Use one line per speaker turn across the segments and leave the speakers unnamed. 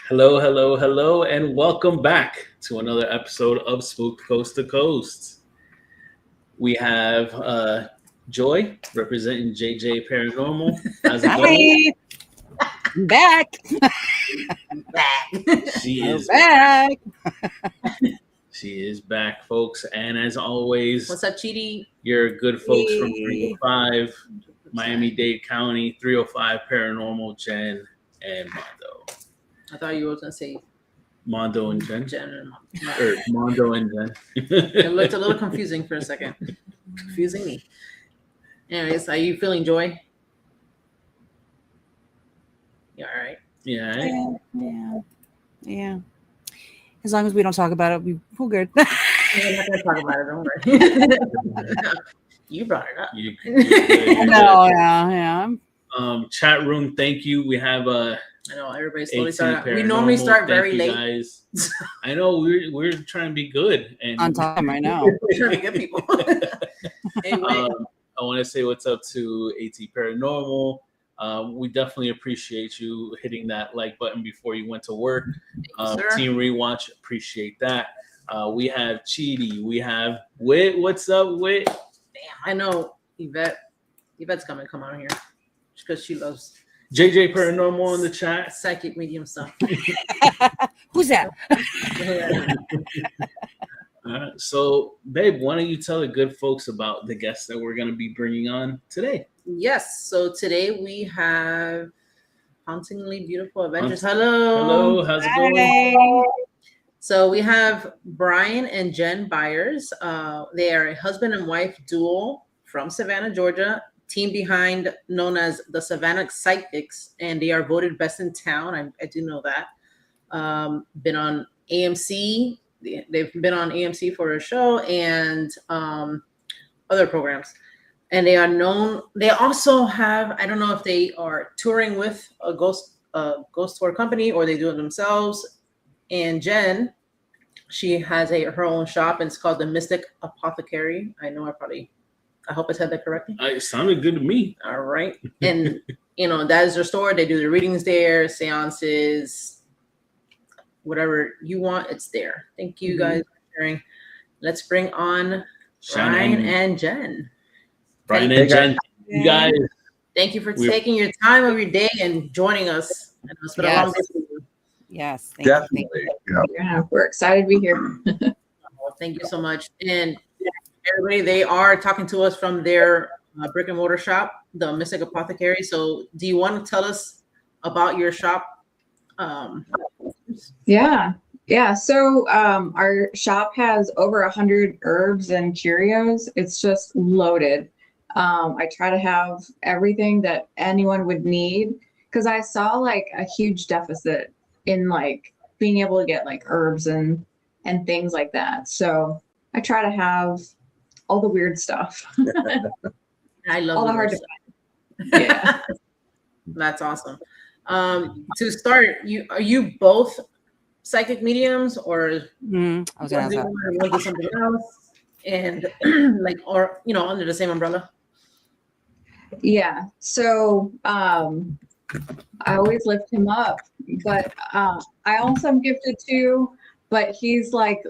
Hello, hello, hello, and welcome back to another episode of Spooked Coast to Coast. We have Joy representing JJ Paranormal. How's it going?
Hi, I'm back.
She is
back.
She is back, folks. And as always,
What's up, Chidi?
your good folks from
Hey.
305 Miami-Dade County, 305 Paranormal, Jen and Mondo.
I thought you were going to say
Mondo and Jen.
Jen and
Or Mondo and Jen.
It looked a little confusing for a second. Confusing me. Anyways, are you feeling Joy? You all right?
Yeah.
Yeah. As long as we don't talk about it, we're good.
We're not going to talk about it. Don't worry. You brought it up.
You're good.
No, yeah.
Chat room, thank you. We have
I know everybody's slowly
AT
starting. We normally start very
Thank you,
late.
guys. I know we're trying to be good and
On time right now.
We're trying to get people. Anyway,
I want to say what's up to AT Paranormal. We definitely appreciate you hitting that like button before you went to work.
sir.
Team Rewatch, appreciate that. We have Chidi. We have Wit. What's up, Wit?
damn, I know Yvette's coming to come out here because she loves
JJ Paranormal in the chat.
psychic medium stuff.
Who's that?
So, babe, why don't you tell the good folks about the guests that we're going to be bringing on today?
Yes. So today we have Hauntingly Beautiful Adventures. Hello.
Hello, how's it going?
Hey.
So we have Brian and Jen Byers. They are a husband and wife duo from Savannah, Georgia. Team behind known as the Savannah Psychics, and they are voted best in town. I do know that. Been on AMC. They've been on AMC for a show and other programs. And they are known. They also have, I don't know if they are touring with a ghost tour company or they do it themselves. And Jen, she has her own shop, and it's called the Mystic Apothecary. I hope I said that correctly.
It sounded good to me.
All right. And, that is their store. They do the readings there, seances, whatever you want, it's there. Thank you guys for sharing. Let's bring on Brian and Jen.
Brian and Jen, you guys.
Thank you for taking your time of your day and joining us. I know it's been a long day for you.
Yes.
Definitely.
Yeah, we're excited to be here.
Thank you so much. And everybody, they are talking to us from their brick and mortar shop, the Mystic Apothecary. So do you want to tell us about your shop?
Yeah. So our shop has over 100 herbs and curios. It's just loaded. I try to have everything that anyone would need because I saw like a huge deficit in like being able to get like herbs and things like that. So I try to have all the weird stuff.
I love
all the hard to find. Yeah.
That's awesome. To start, are you both psychic mediums, or
I was gonna ask that.
one do something else, and under the same umbrella?
Yeah. So I always lift him up, but I also am gifted too, but he's like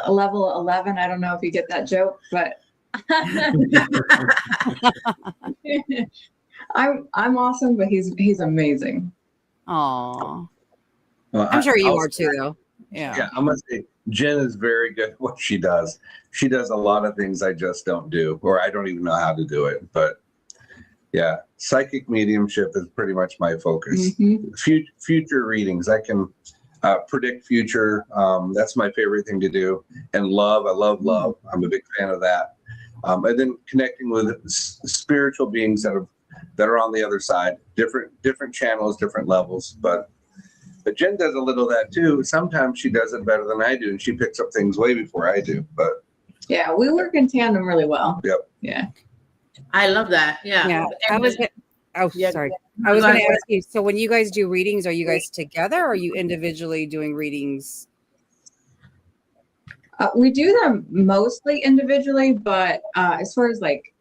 level 11. I don't know if you get that joke, but I'm awesome, but he's amazing.
Aw.
Well,
I'm sure you
I'll
are
say-
too, though. Yeah.
I'm gonna say Jen is very good at what she does. She does a lot of things I just don't do, or I don't even know how to do it. But yeah, psychic mediumship is pretty much my focus.
Mhm.
Future readings, I can predict future. That's my favorite thing to do. And I love love. I'm a big fan of that. And then connecting with spiritual beings that are on the other side, different channels, different levels. But Jen does a little of that too. Sometimes she does it better than I do, and she picks up things way before I do. But
Yeah, we work in tandem really well.
Yep.
Yeah.
I love that. Yeah.
Yeah.
Yeah.
Sorry. I was
Go
going to
ahead.
ask you. So when you guys do readings, are you guys together, or are you individually doing readings?
We do them mostly individually, but as far as like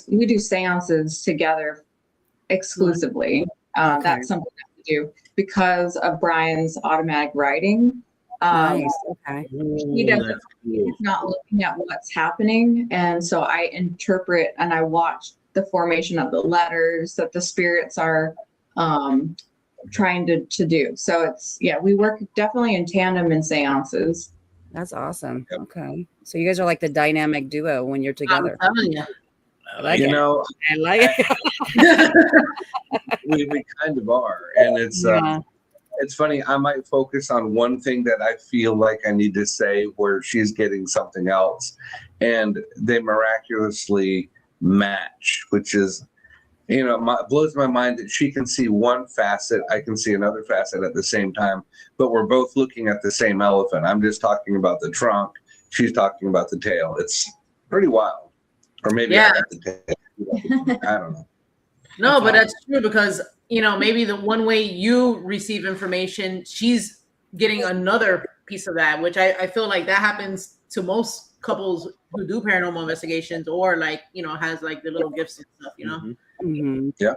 we do seances together exclusively.
Okay.
That's something that do because of Brian's automatic writing.
Nice. Okay.
He doesn't, he's not looking at what's happening. And so I interpret and I watch the formation of the letters that the spirits are trying to do. So it's, yeah, we work definitely in tandem in seances.
That's awesome. Okay. So you guys are like the dynamic duo when you're together.
I'm telling you.
I like
You
it.
know,
I like it.
we kind of are. And
Yeah.
it's funny, I might focus on one thing that I feel like I need to say where she's getting something else. And they miraculously match, which is, you know, blows my mind that she can see one facet, I can see another facet at the same time, but we're both looking at the same elephant. I'm just talking about the trunk. She's talking about the tail. It's pretty wild. Or maybe I got the tail. I don't know.
No, but that's true because, you know, maybe the one way you receive information, she's getting another piece of that, which I feel like that happens to most couples who do paranormal investigations or like, you know, has like the little gifts and stuff, you know?
Mm-hmm.
Yeah.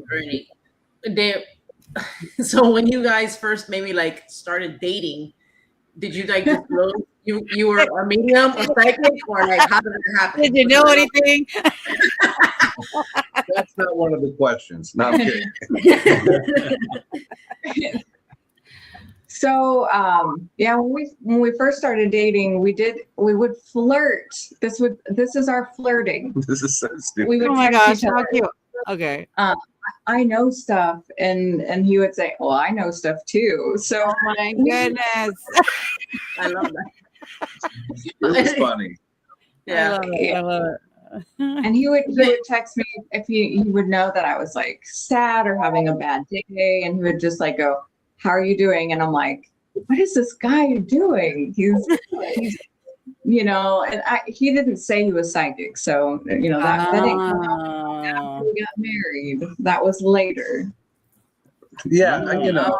Very neat. So when you guys first maybe like started dating, did you like disclose you were a medium or psychic, or like how did it happen?
Did you know anything?
That's not one of the questions. No, I'm kidding.
So yeah, when we first started dating, we would flirt. This is our flirting.
This is so stupid.
We would
Oh my
text
gosh,
each
how
other,
cute. Okay.
I know stuff, and he would say, well, I know stuff too. So
Oh my goodness.
I love that.
This is funny.
I love it. I love it.
and he would text me if he would know that I was like sad or having a bad day, and he would just like go, how are you doing? And I'm like, what is this guy doing? He's you know, and he didn't say he was psychic, so you know that didn't come out after we got married. That was later.
Yeah, you know.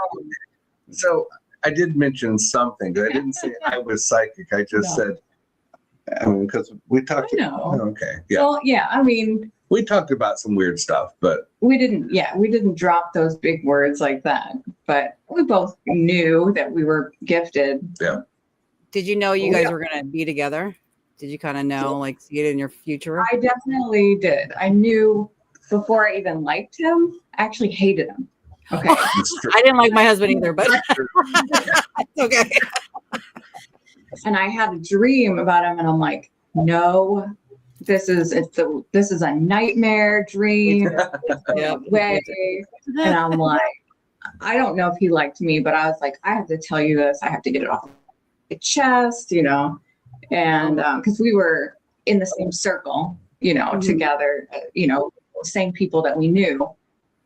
So I did mention something, but I didn't say I was psychic. I just said, I mean, because we talked.
I know.
Okay, yeah.
Well, yeah, I mean,
We talked about some weird stuff, but
we didn't drop those big words like that, but we both knew that we were gifted.
yeah.
Did you know you guys were going to be together? Did you kind of know, like, see it in your future?
I definitely did. I knew before I even liked him. I actually hated him. Okay.
I didn't like my husband either, but it's okay.
And I had a dream about him, and I'm like, no, this is a nightmare dream.
Yep.
Way. And I'm like, I don't know if he liked me, but I was like, I have to tell you this. I have to get it off my chest, you know, and because we were in the same circle, you know, together, you know, same people that we knew,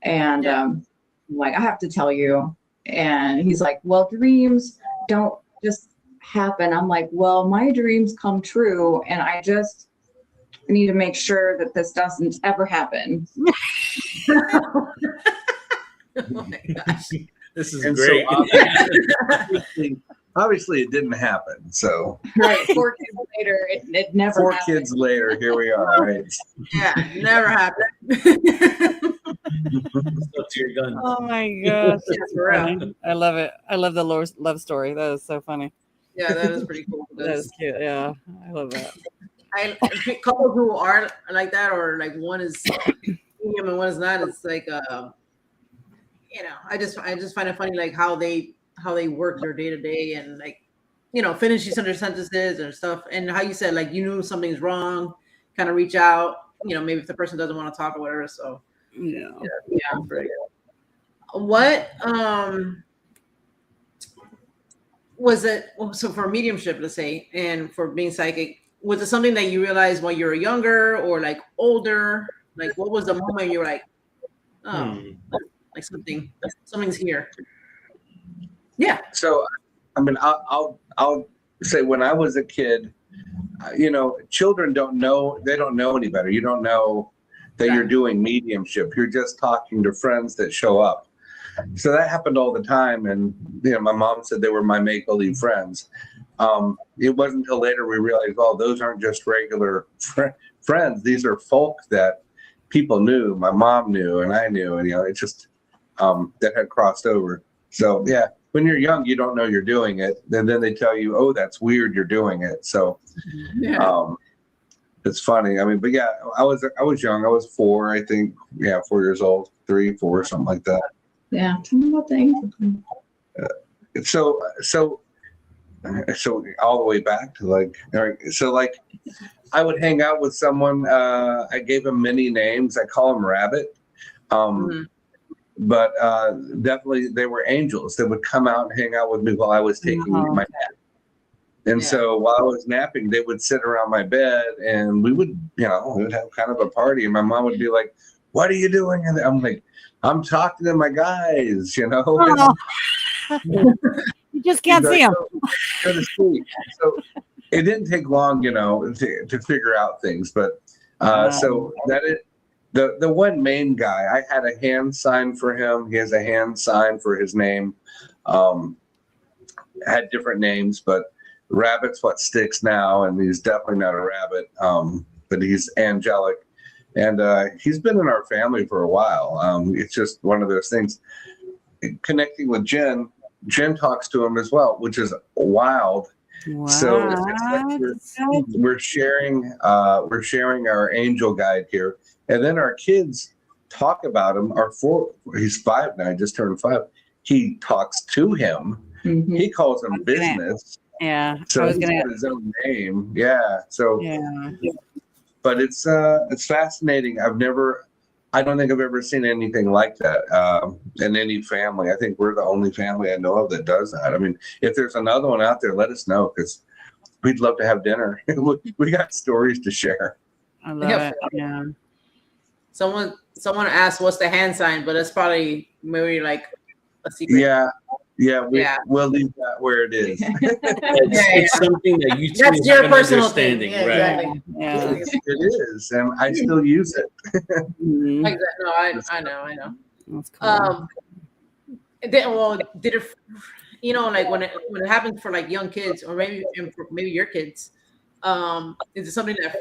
and like, I have to tell you. And he's like, well, dreams don't just happen. I'm like, well, my dreams come true, and I just need to make sure that this doesn't ever happen.
Oh my gosh.
This is
And
great.
so obviously it didn't happen. So
Right. 4 kids later, it never
4
happened.
kids later, here we are. Right.
Yeah, never happened.
Stuck to your gun.
Oh my gosh.
Yeah, for real.
I love it. I love the love story. That is so funny.
Yeah, that is pretty cool.
That is cute. Yeah. I love that.
Couples who are like that, or like one is medium and one is not, it's like you know, I just find it funny, like how they work their day to day, and like, you know, finish each other's sentences and stuff, and how you said like you knew something's wrong, kind of reach out, you know, maybe if the person doesn't want to talk or whatever. So
Yeah.
yeah. What was it? So for mediumship, let's say, and for being psychic, was it something that you realized when you were younger or like older? Like, what was the moment you were like, oh, like something's here? Yeah.
So, I mean, I'll say when I was a kid, you know, children don't know any better. You don't know that you're doing mediumship. You're just talking to friends that show up. So that happened all the time. And, you know, my mom said they were my make-believe friends. It wasn't until later we realized, oh, those aren't just regular friends. These are folk that people knew, my mom knew, and I knew. And, you know, it's just, that had crossed over. So yeah, when you're young, you don't know you're doing it, and then they tell you, "Oh, that's weird, you're doing it." So it's funny. I mean, but yeah, I was young. I was 4, I think. Yeah, 4 years old, 3, 4, something like that.
Yeah, tell me about things.
So all the way back to like, all right, so like I would hang out with someone. I gave him many names. I call him Rabbit. But definitely they were angels that would come out and hang out with me while I was taking my nap. And so while I was napping, they would sit around my bed and we would have kind of a party. And my mom would be like, "What are you doing?" And I'm like, "I'm talking to my guys,
Oh. You just can't see them.
Go to sleep." So it didn't take long, to figure out things. But so that is the one main guy. I had a hand sign for him. He has a hand sign for his name. Had different names, but Rabbit's what sticks now, and he's definitely not a rabbit. But he's angelic, and he's been in our family for a while. It's just one of those things. Connecting with Jen talks to him as well, which is wild.
Wow.
So it's like we're sharing our angel guide here, and then our kids talk about him. He's 5 now, just turned 5. He talks to him. He calls him business.
Yeah.
So he's got his own name. Yeah. So but it's fascinating. I don't think I've ever seen anything like that in any family. I think we're the only family I know of that does that. I mean, if there's another one out there, let us know, because we'd love to have dinner. We got stories to share.
I love it. Yeah.
Someone asked what's the hand sign, but it's probably maybe like a secret.
We'll leave that where it is.
It's something that you two
That's your
have an
personal
understanding,
thing.
right?
Exactly.
Yeah.
It is, and I still use it.
Mhm.
Exactly. No, I know.
That's cool.
Did it, like when it happens for like young kids, or maybe your kids, is it something that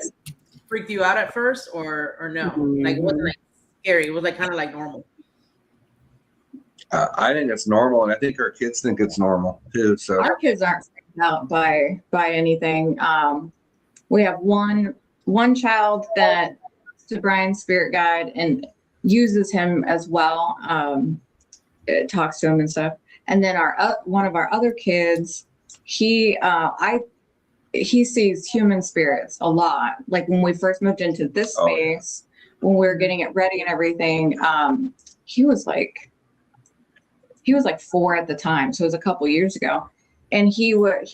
freaked you out at first, or no? Like it wasn't like scary. It was like kind of like normal.
I think it's normal, and I think our kids think it's normal too. So
Our kids aren't freaked out by anything. We have one child that to Brian's spirit guide and uses him as well. It talks to him and stuff. And then one of our other kids, he sees human spirits a lot. Like when we first moved into this space, when we were getting it ready and everything, he was like 4 at the time, so it was a couple years ago. And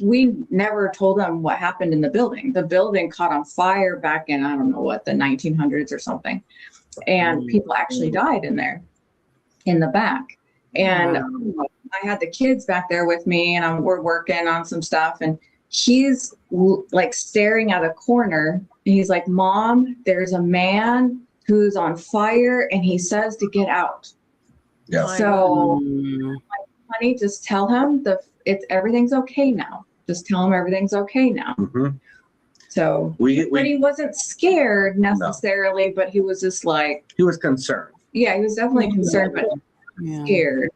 we never told him what happened in the building. The building caught on fire back in, I don't know what, the 1900s or something. And people actually died in there, in the back. And I had the kids back there with me, and we're working on some stuff. And he's like staring at a corner. And he's like, "Mom, there's a man who's on fire, and he says to get out."
yeah.
So, honey, just tell him everything's okay now. Just tell him everything's okay now. So, but he wasn't scared necessarily, but he was just like,
he was concerned.
Yeah, he was definitely concerned, but scared.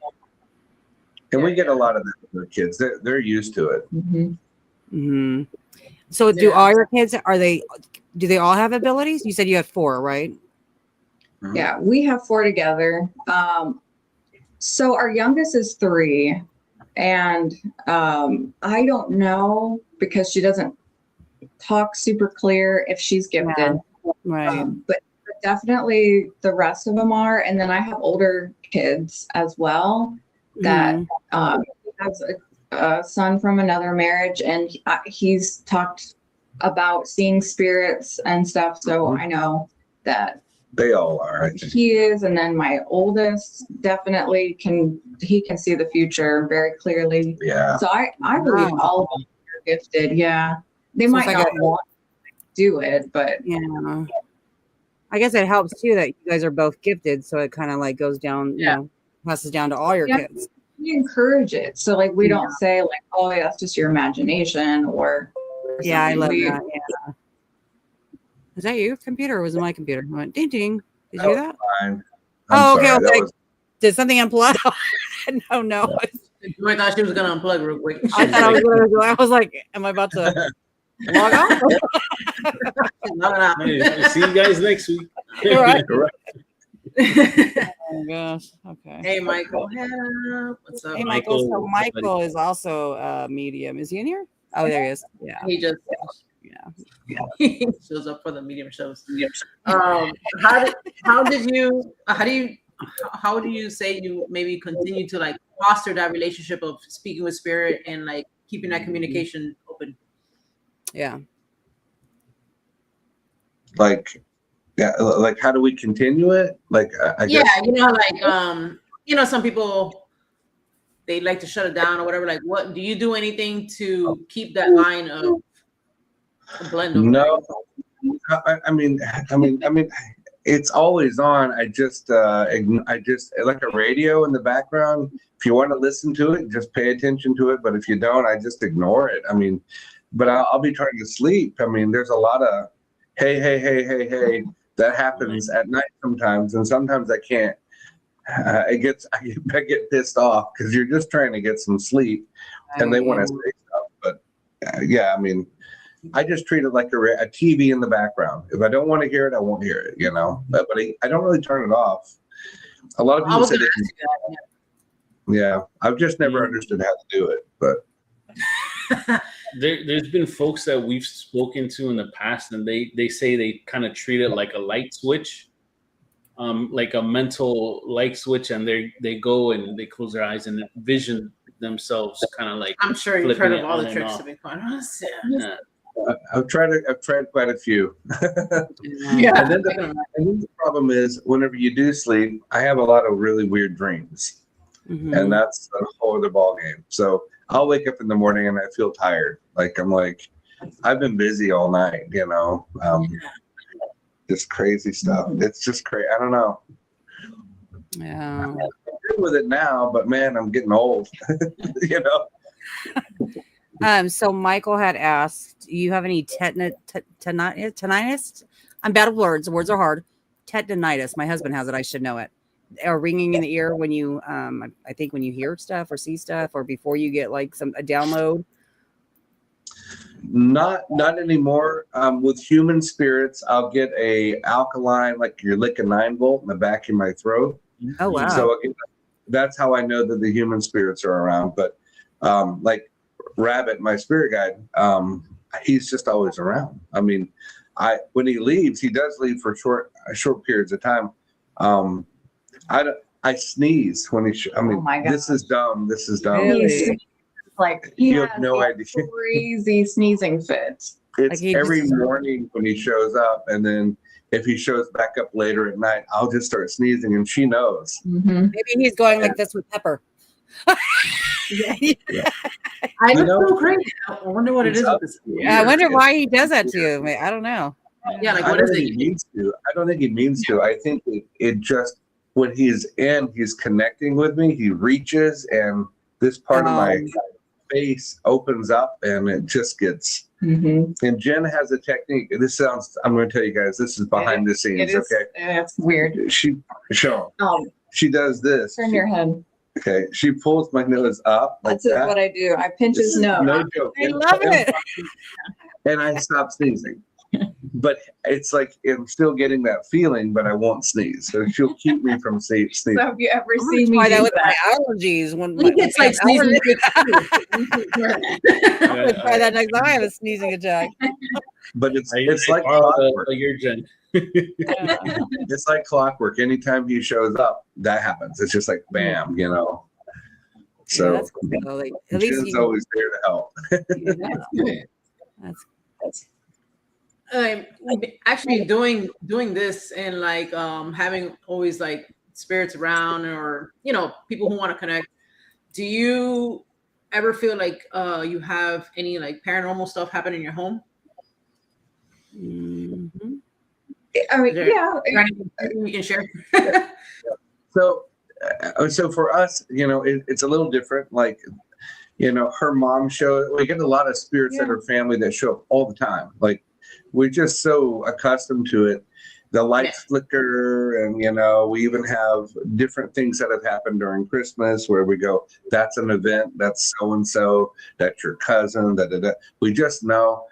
And we get a lot of that with our kids. They're used to it.
So do all your kids, do they all have abilities? You said you have 4, right?
Yeah, we have 4 together. So our youngest is 3, and I don't know, because she doesn't talk super clear, if she's gifted.
Right.
But definitely the rest of them are. And then I have older kids as well that has a son from another marriage, and he's talked about seeing spirits and stuff. So I know that
they all are. I think.
He is. And then my oldest definitely can see the future very clearly.
Yeah.
So I believe all of them are gifted. Yeah. They might not want to do it, but
I guess it helps too that you guys are both gifted, so it kind of like goes down, passes down to all your kids.
We encourage it, so like we don't say like, "Oh, yeah, that's just your imagination," or
I love that. Yeah. Is that your computer, or was it my computer? I went ding ding. Did you hear that?
Fine.
Okay. Did something unplug? No.
I thought she was gonna unplug real quick.
I thought I was gonna do. I was like, am I about to log off?
Hey, see you guys next week.
All right.
Correct.
Oh gosh. Okay.
Hey, Michael. What's up?
Hey, Michael. So
Michael.
Michael is also a medium. Is he in here? Oh, there he is. Yeah.
He just
Yeah.
he shows up for the medium shows. How do you say you maybe continue to like foster that relationship of speaking with spirit and like keeping that communication open?
Yeah.
Like, yeah, like how do we continue it? Like, I guess.
Some people, they like to shut it down or whatever. Like, what do you do anything to keep that line of a blend?
No, I mean, it's always on. I just like a radio in the background. If you want to listen to it, just pay attention to it. But if you don't, I just ignore it. I mean, but I'll be trying to sleep. I mean, there's a lot of hey that happens at night sometimes, and sometimes I can't. I get pissed off because you're just trying to get some sleep, and they want to say stuff. But yeah, I mean, I just treat it like a TV in the background. If I don't want to hear it, I won't hear it. You know, but I don't really turn it off. A lot of people say they can. Yeah, I've just never understood how to do it, but.
There's been folks that we've spoken to in the past, and they say they kind of treat it like a light switch, like a mental light switch, and they go and they close their eyes and envision themselves kind of like.
I'm sure you've heard of all the tricks, to be quite honest.
Yeah.
I've tried quite a few.
Yeah.
And then the problem is, whenever you do sleep, I have a lot of really weird dreams, and that's a whole other ball game. So I'll wake up in the morning and I feel tired. Like I'm like, I've been busy all night, you know, just crazy stuff. It's just crazy. I don't know.
Yeah.
I'm good with it now, but man, I'm getting old, you know.
So Michael had asked, you have any tinnitus? I'm bad with words. Words are hard. Tetanitis. My husband has it. I should know it. Or ringing in the ear when you, I think when you hear stuff or see stuff, or before you get like a download.
Not anymore. With human spirits, I'll get a alkaline, like you're licking 9-volt in the back of my throat.
Oh wow!
So again, that's how I know that the human spirits are around. But like Rabbit, my spirit guide, he's just always around. I mean, when he leaves, he does leave for short periods of time. I sneeze when he. I mean,
oh
this is dumb. This is dumb.
Really?
Like he
You
has
have no idea.
crazy sneezing fits.
It's
Like
every morning when he shows up, and then if he shows back up later at night, I'll just start sneezing, and she knows.
Mm-hmm.
Maybe he's going like this with Pepper.
I know, so crazy. I wonder what it is with this.
I wonder why he does that to you. I don't know.
Yeah, like
I
what
don't
is
think
it?
he means to. I don't think he means to. I think it just when he's connecting with me. He reaches, and this part of my face opens up, and it just gets.
Mm-hmm.
And Jen has a technique. This sounds. I'm going to tell you guys. This is behind the scenes. Okay.
It's weird.
She does this.
Turn your head.
Okay. She pulls my nose up like
That's
that.
what I do. I pinch his nose.
No joke.
I love it.
And I stop sneezing. But it's like I'm still getting that feeling, but I won't sneeze. So she'll keep me from sneezing.
So if you ever see me
Try that
do
with my
that,
allergies. When
He gets like sneezing.
I'm gonna try that next time I have a sneezing attack.
But it's
I
like
borrow
clockwork.
your Jen.
It's like clockwork. Anytime he shows up, that happens. It's just like bam, you know. So
That's cool, though. Like, at least
Jen's always there to help.
that's
Actually doing this and like having always like spirits around, or people who want to connect. Do you ever feel like you have any like paranormal stuff happen in your home?
mm-hmm.
I mean, yeah.
You can share.
So for us, it's a little different. Like, her mom we get a lot of spirits in her family that show up all the time. Like, we're just so accustomed to it. the lights flicker, and we even have different things that have happened during Christmas where we go, that's an event, that's so and so, that's your cousin, we just know.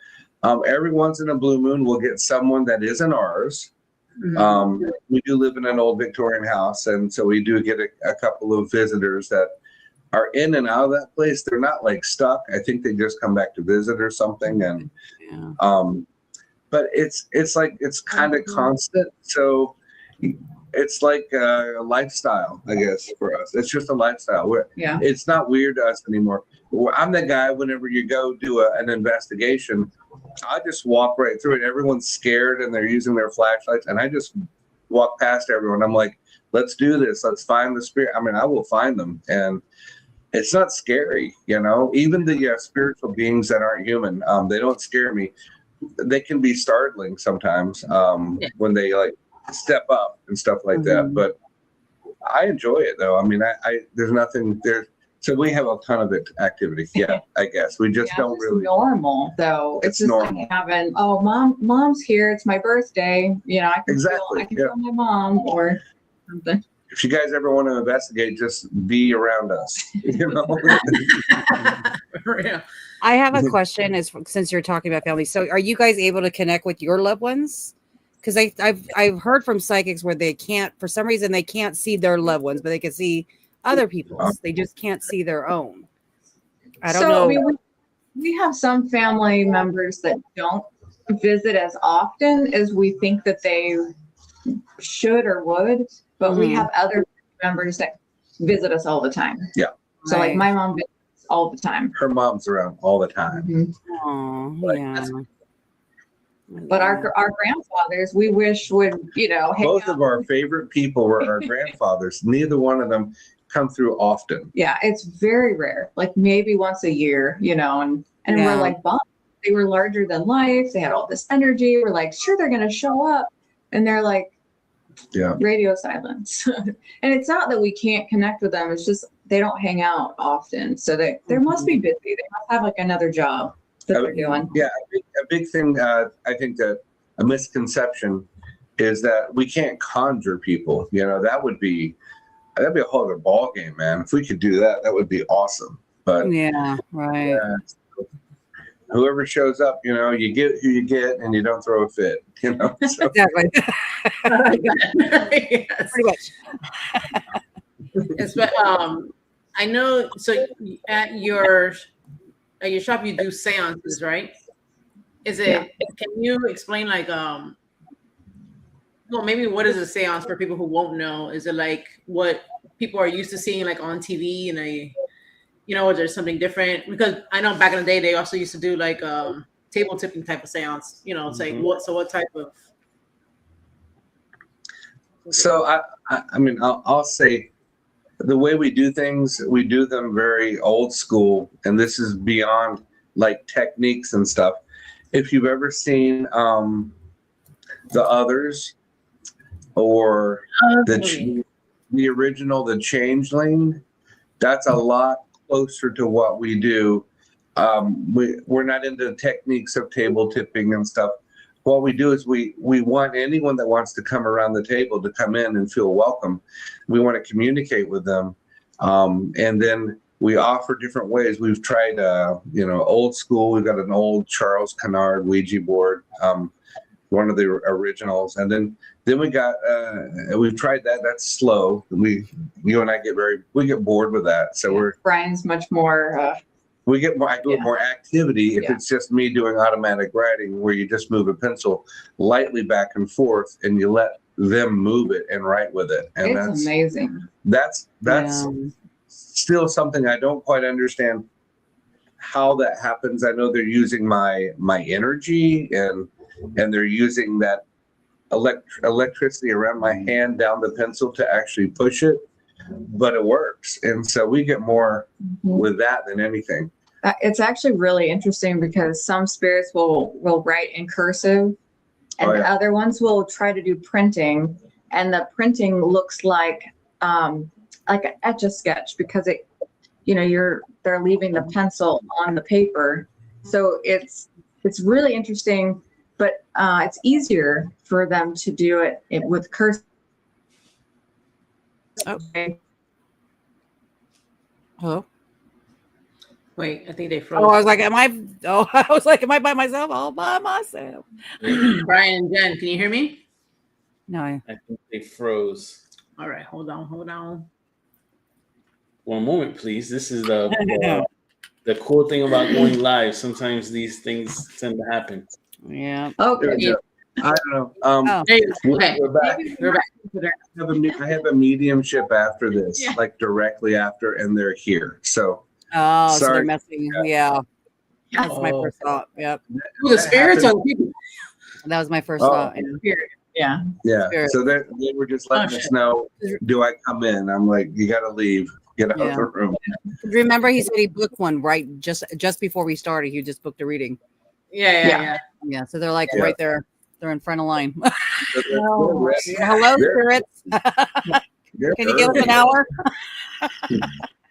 Every once in a blue moon we'll get someone that isn't ours. We do live in an old Victorian house, and so we do get a couple of visitors that are in and out of that place. They're not like stuck. I think they just come back to visit or something, and but it's kind of constant. So it's like a lifestyle, I guess, for us. It's just a lifestyle. It's not weird to us anymore. I'm the guy, whenever you go do an investigation, I just walk right through it. Everyone's scared and they're using their flashlights, and I just walk past everyone. I'm like, let's do this. Let's find the spirit. I mean, I will find them. And it's not scary, even the spiritual beings that aren't human, they don't scare me. They can be startling sometimes when they like step up and stuff like that. But I enjoy it though. I mean, there's nothing there. So we have a ton of activity. Yeah, I guess we just don't really.
Normal though. It's just normal. Like having, mom's here. It's my birthday. I can feel my mom or something.
If you guys ever want to investigate, just be around us.
I have a question. Since you're talking about family, so are you guys able to connect with your loved ones? Because I've heard from psychics where they can't, for some reason, they can't see their loved ones, but they can see other people's. They just can't see their own. I don't know.
I mean, we have some family members that don't visit as often as we think that they should or would. But we have other members that visit us all the time.
Yeah.
So like my mom visits all the time.
Her mom's around all the time.
But our grandfathers, we wish would,
both of our favorite people were our grandfathers. Neither one of them come through often.
Yeah, it's very rare. Like maybe once a year, and we're like, bummed. They were larger than life. They had all this energy. We're like, sure, they're going to show up. And they're like, radio silence. And it's not that we can't connect with them, it's just they don't hang out often, so they must be busy. They must have like another job that they're doing.
A big thing, I think that a misconception is that we can't conjure people. That'd be a whole other ball game, man. If we could do that, that would be awesome. But whoever shows up, you get who you get, and you don't throw a fit. So.
Exactly.
Yes.
Pretty much.
Yes, but I know. So at your shop, you do séances, right? Is it? Yeah. Can you explain, like, well, maybe what is a séance for people who won't know? Is it like what people are used to seeing, like on TV, and or there's something different? Because I know back in the day they also used to do like table tipping type of séance. It's like what type of?
So I mean, I'll say the way we do things, we do them very old school, and this is beyond like techniques and stuff. If you've ever seen The Others or the original The Changeling, that's a lot closer to what we do. We're not into the techniques of table tipping and stuff. What we do is we want anyone that wants to come around the table to come in and feel welcome. We want to communicate with them. And then we offer different ways. We've tried, old school. We've got an old Charles Kennard Ouija board, one of the originals. And then we got, we've tried that. That's slow. You and I we get bored with that. So
Brian's much more,
I do more activity if it's just me doing automatic writing, where you just move a pencil lightly back and forth and you let them move it and write with it. And
it's amazing.
That's still something I don't quite understand how that happens. I know they're using my energy and they're using that electricity around my hand down the pencil to actually push it, but it works. And so we get more with that than anything.
It's actually really interesting because some spirits will write in cursive, and other ones will try to do printing, and the printing looks like an Etch-a-Sketch because they're leaving the pencil on the paper. So it's really interesting, but it's easier for them to do it with curse.
Okay. Hello.
Wait, I think they
Oh,
froze.
I was like, am I? Oh, I was like, am I by myself? All by myself.
Brian and Jen, can you hear me?
No.
I think they froze.
All right, hold on.
One moment, please. This is the cool thing about going live. Sometimes these things tend to happen.
Yeah.
Okay.
I don't know.
Oh.
There you go. Okay.
We're back.
We're back.
I have a mediumship after this,
Yeah.
like directly after, and they're here. So
Oh, so they're
Sorry.
messing. Yeah. That's my
Oh.
first thought. Yep.
Who, the spirits or the people?
That was my first
Oh.
thought.
Yeah.
yeah.
Spirit.
So they were just letting us know, do I come in? I'm like, you got to leave. Get out
Yeah.
of the room.
Remember, he said he booked one right just before we started. He just booked a reading.
Yeah.
Yeah. So they're like
Yeah.
right there. They're in front of line.
So they're ready.
Hello, spirits.
They're
Can you give us
early.
an hour?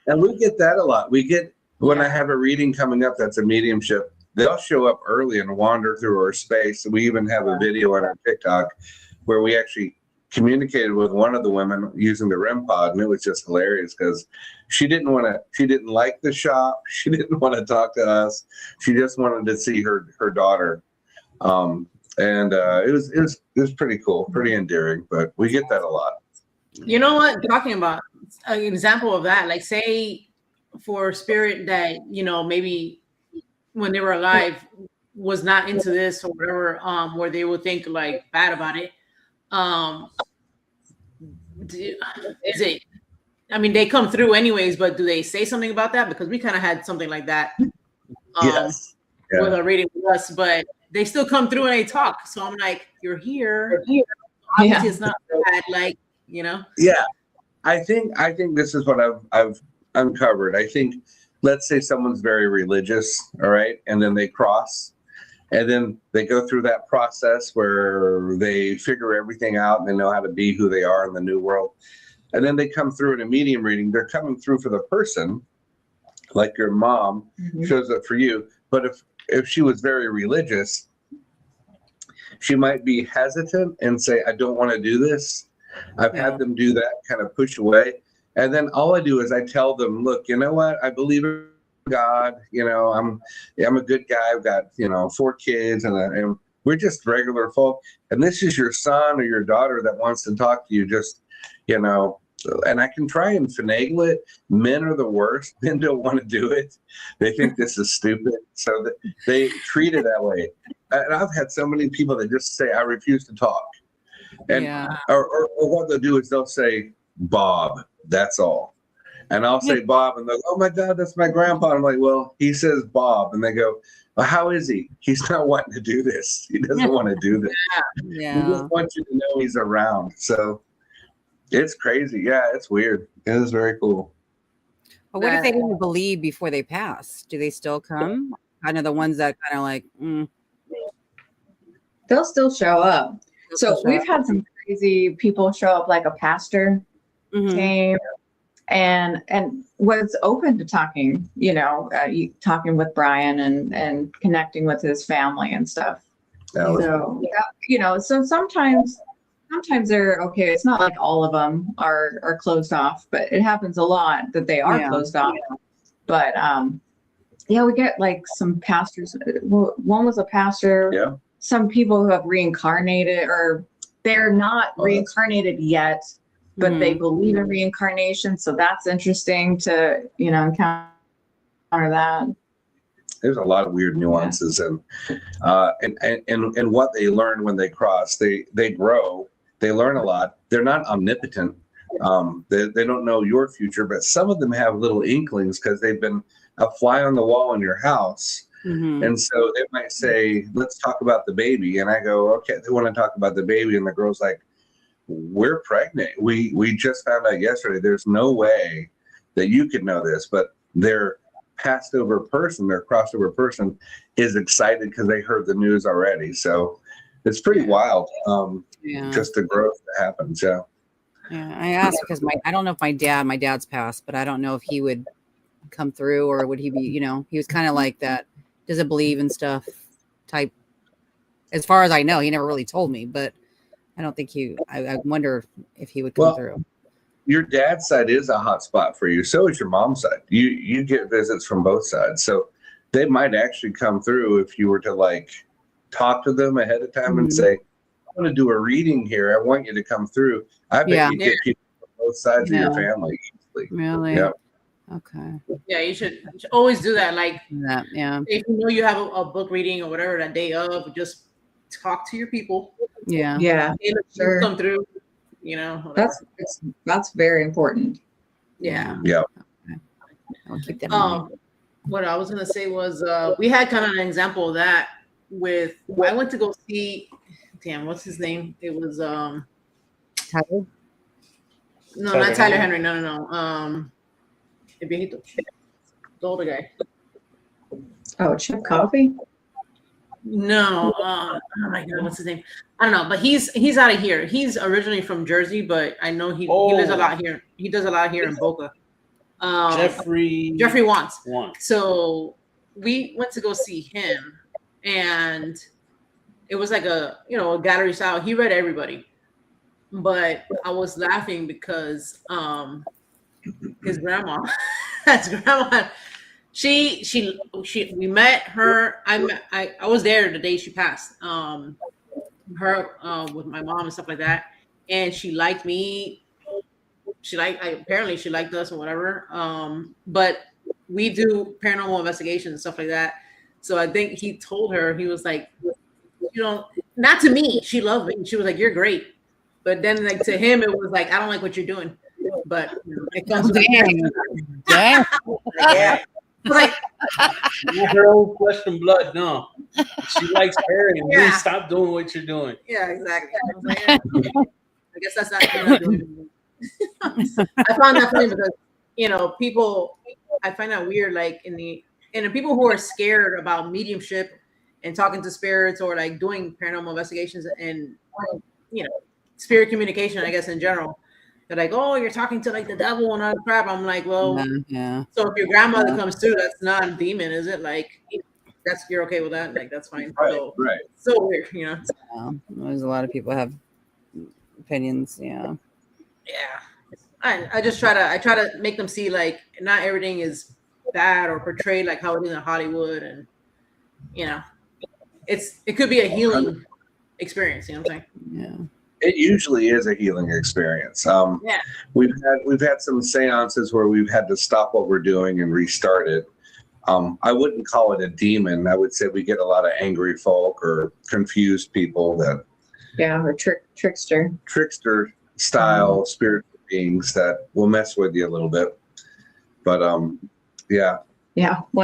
And we get that a lot. We get when I have a reading coming up that's a mediumship, they'll show up early and wander through our space. We even have a video on our TikTok where we actually communicated with one of the women using the REM pod, and it was just hilarious because she didn't like the shop, she didn't want to talk to us, she just wanted to see her daughter. It was pretty cool, pretty endearing, but we get that a lot.
You know what? Talking about an example of that, like say for spirit that, you know, maybe when they were alive was not into this or whatever, where they would think like bad about it. I mean, they come through anyways, but do they say something about that? Because we kind of had something like that
Yes. Yeah.
with a reading with us, but they still come through and they talk. So I'm like, you're here.
Yeah.
Obviously, it's not bad, like, you know.
Yeah, I think this is what I've uncovered. I think, let's say someone's very religious, all right, and then they cross, and then they go through that process where they figure everything out and they know how to be who they are in the new world, and then they come through in a medium reading. They're coming through for the person, like your mom shows up for you. But if she was very religious, she might be hesitant and say, I don't want to do this. I've had them do that, kind of push away. And then all I do is I tell them, look, you know what? I believe in God. You know, I'm a good guy. I've got, 4 kids and we're just regular folk. And this is your son or your daughter that wants to talk to you. Just, and I can try and finagle it. Men are the worst. Men don't want to do it. They think this is stupid. So they treat it that way. And I've had so many people that just say, I refuse to talk. And or what they'll do is they'll say, Bob, that's all. And I'll say Bob, and they'll go, oh my God, that's my grandpa. I'm like, well, he says Bob. And they go, well, how is he? He's not wanting to do this. He doesn't want to do this.
Yeah.
He just wants you to know he's around. So it's crazy. Yeah, it's weird. It is very cool.
But what if they didn't believe before they pass? Do they still come? Kind of the ones that kind of like,
They'll still show up. So we've had some crazy people show up, like a pastor came and was open to talking, talking with Brian and connecting with his family and stuff. So, so sometimes they're okay. It's not like all of them are closed off, but it happens a lot that they are closed off. But we get like some pastors. One was a pastor.
Yeah.
Some people who have reincarnated, or they're not reincarnated yet, but they believe in reincarnation. So that's interesting to, encounter that.
There's a lot of weird nuances and what they learn when they cross. They grow. They learn a lot. They're not omnipotent. They don't know your future, but some of them have little inklings because they've been a fly on the wall in your house. And so they might say, let's talk about the baby. And I go, okay, they want to talk about the baby. And the girl's like, we're pregnant. We just found out yesterday. There's no way that you could know this, but their crossover person is excited because they heard the news already. So it's pretty wild. Just the growth that happens. Yeah.
Yeah. I asked because I don't know if my dad's passed, but I don't know if he would come through or would he be, he was kind of like that. Doesn't believe in stuff type As far as I know, he never really told me, but I don't think I wonder if he would come through.
Your dad's side is a hot spot for you. So is your mom's side. You get visits from both sides. So they might actually come through if you were to like talk to them ahead of time and say, I want to do a reading here. I want you to come through. I bet you get people from both sides of your family easily.
Really?
Yeah.
Okay.
Yeah, you should always do that. Like,
if
you know you have a book reading or whatever that day of, just talk to your people.
Yeah.
Yeah.
Sure. Come through. You know,
that's very important.
Yeah.
Yeah.
Okay. I'll keep that in mind.
What I was gonna say was we had kind of an example of that with I went to go see what's his name? It was
Tyler?
No, Tyler not Tyler Henry. No. El viejito. The older guy.
Oh, Chip Coffee?
No, oh my God, what's his name? I don't know, but he's out of here. He's originally from Jersey, but I know he lives a lot here. He does a lot here in Boca. Jeffrey Wants. So we went to go see him, and it was like a gallery style. He read everybody, but I was laughing because his grandma, we met her. I was there the day she passed. Her with my mom and stuff like that, and she liked me. Apparently she liked us or whatever. But we do paranormal investigations and stuff like that. So I think he told her, he was like, not to me. She loved me. She was like, "You're great." But then like to him, it was like, "I don't like what you're doing." But it comes with
yeah.
Like
her own flesh and blood. No, she likes her, and you stop doing what you're doing.
Yeah, exactly. I was like, I guess that's not you're not doing it. I found that funny because people. I find that weird. Like in the people who are scared about mediumship and talking to spirits or like doing paranormal investigations and spirit communication, I guess in general. They're like, "Oh, you're talking to like the devil and all that crap." I'm like, well, so if your grandmother comes through, that's not a demon, is it? Like, you're okay with that? Like, that's fine.
Right,
so,
right.
So weird,
There's a lot of people have opinions. Yeah.
Yeah. I try to make them see like not everything is bad or portrayed like how it is in Hollywood, and it could be a healing experience. You know what I'm saying?
Yeah.
It usually is a healing experience. We've had some seances where we've had to stop what we're doing and restart it. I wouldn't call it a demon. I would say we get a lot of angry folk or confused people that
or trickster
style spiritual beings that will mess with you a little bit. But
one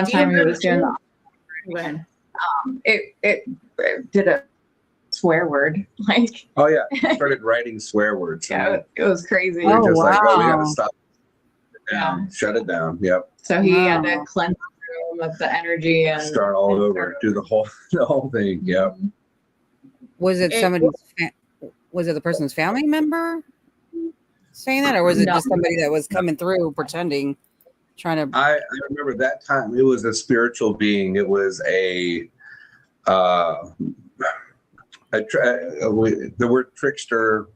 time he was doing
that.
It did a swear word, like
started writing swear words.
It was crazy.
We were just like, we gotta stop it down, shut it down. Yep.
So he had to cleanse the room of the energy and
start all over, do the whole thing. Yep.
Was it was it the person's family member saying that, or was it just somebody that was coming through pretending, trying to?
I remember that time it was a spiritual being. It was the word trickster,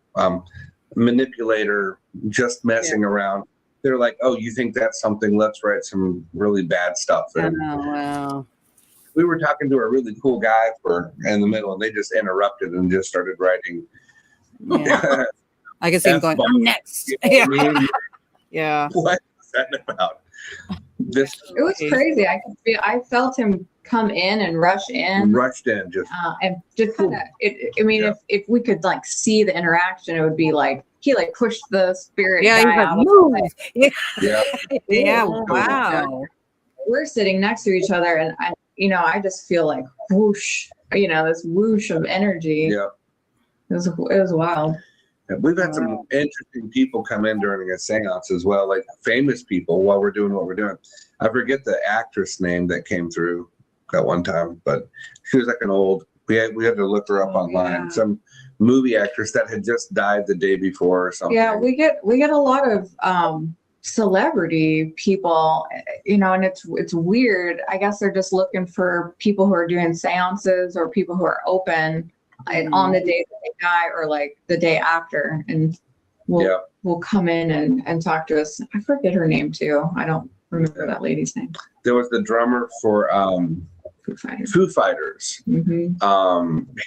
manipulator, just messing around. They're like, "Oh, you think that's something? Let's write some really bad stuff." And
wow.
We were talking to a really cool guy in the middle, and they just interrupted and just started writing.
Yeah. I can see him going, "I'm next." Yeah.
What is that about?
It was crazy. I felt him come in and rushed in just and just kind of if we could like see the interaction, it would be like he like pushed the spirit guy out.
Move.
Wow.
Wow.
We're sitting next to each other, and I just feel like whoosh, this whoosh of energy.
Yeah,
it was wild.
We've had some interesting people come in during a seance as well, like famous people while we're doing what we're doing. I forget the actress name that came through that one time, but she was like an old, we had to look her up online. Some movie actress that had just died the day before or something.
Yeah, we get a lot of celebrity people, you know, and it's weird. I guess they're just looking for people who are doing seances or people who are open on the day that they die or like the day after, and will come in and talk to us. I forget her name too. I don't remember that lady's name.
There was the drummer for Foo Fighters.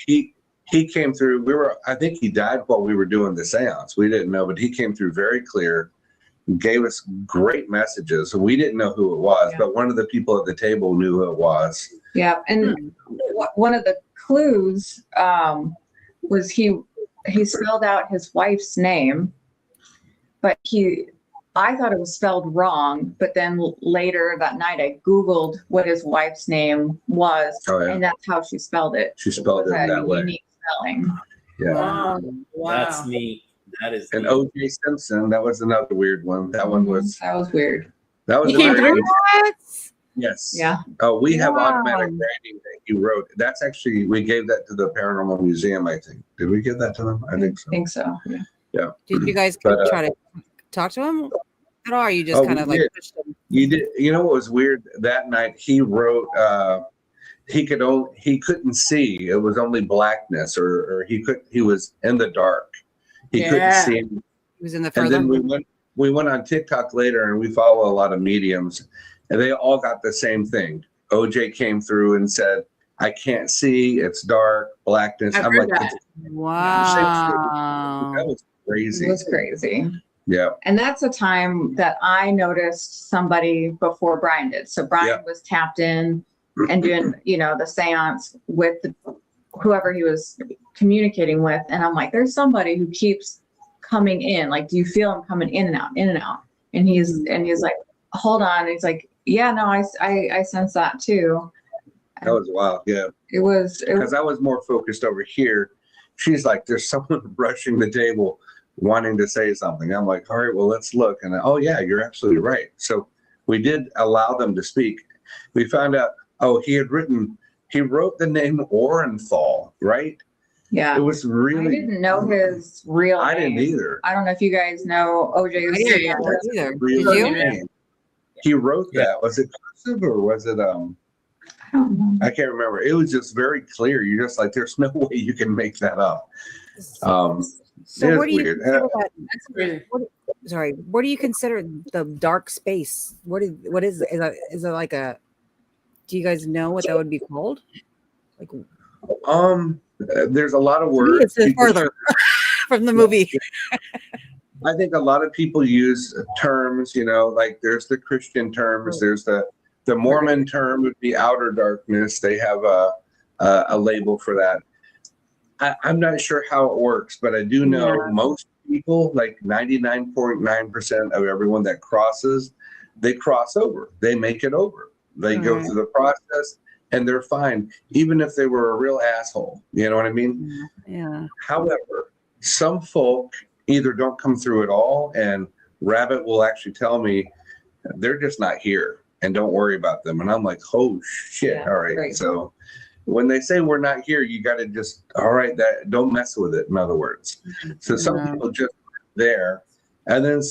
He came through. I think he died while we were doing the seance. We didn't know, but he came through very clear, gave us great messages. We didn't know who it was, but one of the people at the table knew who it was.
Yeah, and one of the clues was he spelled out his wife's name, but I thought it was spelled wrong. But then later that night, I Googled what his wife's name was, and that's how she spelled it.
She spelled it that way.
Unique spelling.
Yeah,
Wow.
That's neat. That is.
And
neat.
O.J. Simpson, that was another weird one. That one was.
That was weird.
That was.
He came through?
What?
Yes.
Yeah.
Oh, we have
Wow.
automatic writing that you wrote. That's actually, we gave that to the Paranormal Museum, I think. Did we give that to them? I think so.
I think so. Yeah.
Did you guys
But,
try to talk to him at all? Or you just kind of like pushed him?
You did. You know what was weird that night? He wrote. He couldn't see. It was only blackness, or he was in the dark. He couldn't see.
He was in the
And
further.
then we went on TikTok later, and we follow a lot of mediums, and they all got the same thing. OJ came through and said, "I can't see. It's dark, blackness."
I've
I'm
heard
like,
that.
Wow.
that was crazy.
It was crazy.
Yeah.
And that's a time that I noticed somebody before Brian did. So Brian was tapped in and doing, you know, the seance with whoever he was communicating with. And I'm like, there's somebody who keeps coming in. Like, do you feel him coming in and out, in and out? And he's like, hold on. And he's like, yeah, no, I sense that too.
That was wild. Yeah.
It was
Because I was more focused over here. She's like, there's someone brushing the table wanting to say something. I'm like, all right, well, let's look. And oh yeah, you're absolutely right. So we did allow them to speak. We found out, he wrote the name 𝗟𝗏𝗘, right?
Yeah.
It was really.
I didn't know his real name.
I didn't either.
I don't know if you guys know OJ's
Either.
Real
Did you?
name. He wrote that. Was it cursive or was it
I don't know.
I can't remember. It was just very clear. You're just like, there's no way you can make that up.
So
It
what
is
do you
weird.
consider that?
That's crazy.
Sorry, what do you consider the dark space? What is it? Is it like a? Do you guys know what that would be called? Like,
There's a lot of
to me,
words.
it's further from the movie.
I think a lot of people use terms, you know, like there's the Christian terms, there's the Mormon term would be outer darkness. They have a label for that. I'm not sure how it works, but I do know most people, like 99.9% of everyone that crosses, they cross over. They make it over. They go through the process and they're fine, even if they were a real asshole. You know what I mean?
Yeah.
However, some folk either don't come through at all, and Rabbit will actually tell me they're just not here and don't worry about them. And I'm like, oh shit. All right.
Right.
So when they say we're not here, you got to just, all right, that don't mess with it. In other words, so some people just there. And then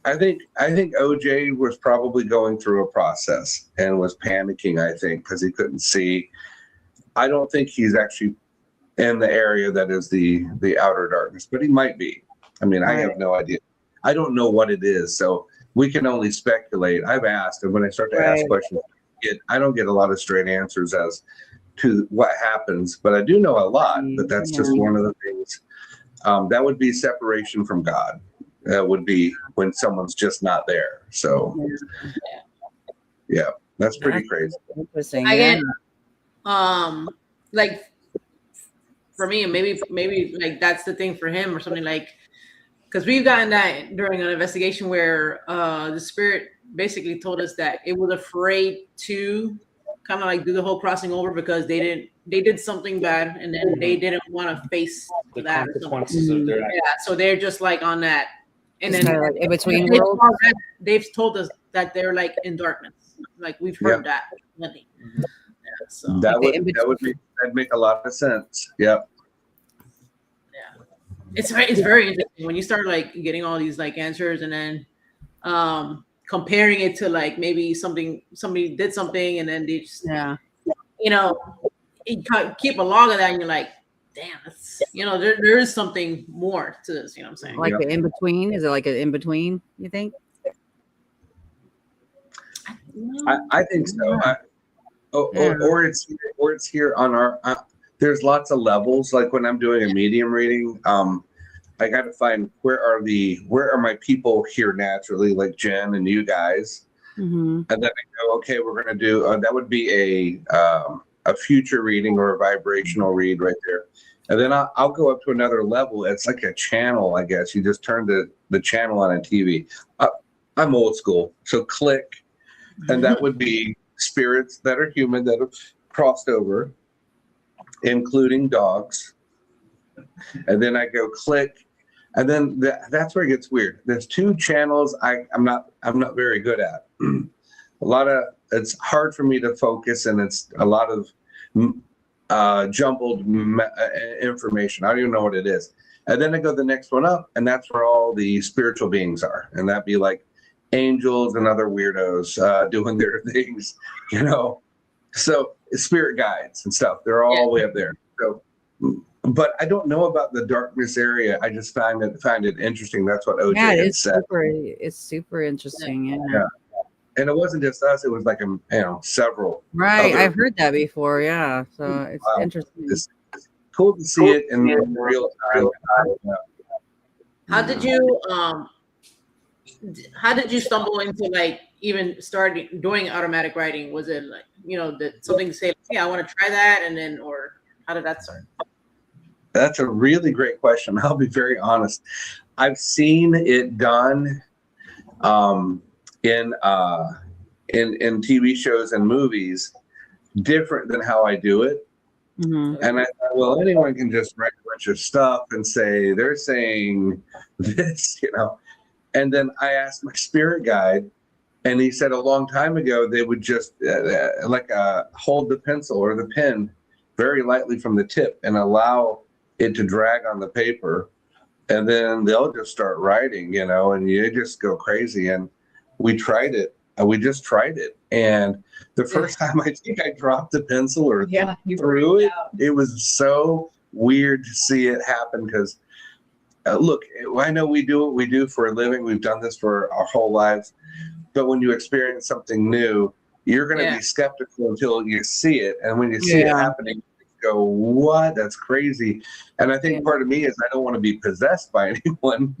I think OJ was probably going through a process and was panicking, I think, because he couldn't see. I don't think he's actually in the area that is the outer darkness, but he might be. I mean, I have no idea. I don't know what it is, so we can only speculate. I've asked, and when I start to ask questions, I don't get a lot of straight answers as to what happens, but I do know a lot. But that's just one of the things. That would be separation from God. That would be when someone's just not there. So, yeah, that's pretty crazy.
Interesting.
Again, like for me, maybe like that's the thing for him or something, like, because we've gotten that during an investigation where the spirit basically told us that it was afraid to kind of like do the whole crossing over because they did something bad and then they didn't want to face
The
that.
consequences of their actions.
Yeah, so they're just like on that. And
It's
then
kinda like in between
they've
worlds.
told us that they're like in darkness. Like we've heard that. Plenty. Yeah, so
That'd make a lot of sense. Yep.
it's very interesting when you start like getting all these like answers, and then comparing it to like maybe somebody did something and then they just,
Yeah.
you know, you keep a log of that and you're like, damn, that's, you know, there is something more to this, you know what I'm saying?
Like the in between? Is it like an in between, you think?
I think so. Or it's here on our. There's lots of levels. Like when I'm doing a medium reading, I got to find where are my people here naturally, like Jen and you guys, and then I go, okay, we're gonna do that would be a future reading or a vibrational read right there, and then I'll go up to another level. It's like a channel, I guess. You just turn the channel on a TV. I'm old school, so click. And that would be spirits that are human that have crossed over, including dogs. And then I go click, and then that's where it gets weird. There's two channels I'm not very good at. It's hard for me to focus, and it's a lot of jumbled information. I don't even know what it is. And then I go the next one up, and that's where all the spiritual beings are, and that'd be like angels and other weirdos doing their things, you know. So spirit guides and stuff, they're all the way up there. So, but I don't know about the darkness area. I just find it interesting. That's what OJ had said.
It's super interesting. Yeah.
And it wasn't just us; it was like several.
Right, I've heard that before. Yeah, so it's interesting.
It's cool to see it in real time.
How did you stumble into like even starting doing automatic writing? Was it like, you know, that something to say, like, hey, I want to try that, and then, or how did that start?
That's a really great question. I'll be very honest. I've seen it done in TV shows and movies, different than how I do it. And I thought, well, anyone can just write a bunch of stuff and say they're saying this, you know. And then I asked my spirit guide, and he said a long time ago they would just hold the pencil or the pen very lightly from the tip and allow it to drag on the paper, and then they'll just start writing, you know, and you just go crazy. And we tried it. We just tried it, and the first time I think I dropped the pencil or threw it, it was so weird to see it happen because. Look, I know we do what we do for a living. We've done this for our whole lives. But when you experience something new, you're going to be skeptical until you see it. And when you see it happening, you go, what? That's crazy. And I think part of me is I don't want to be possessed by anyone.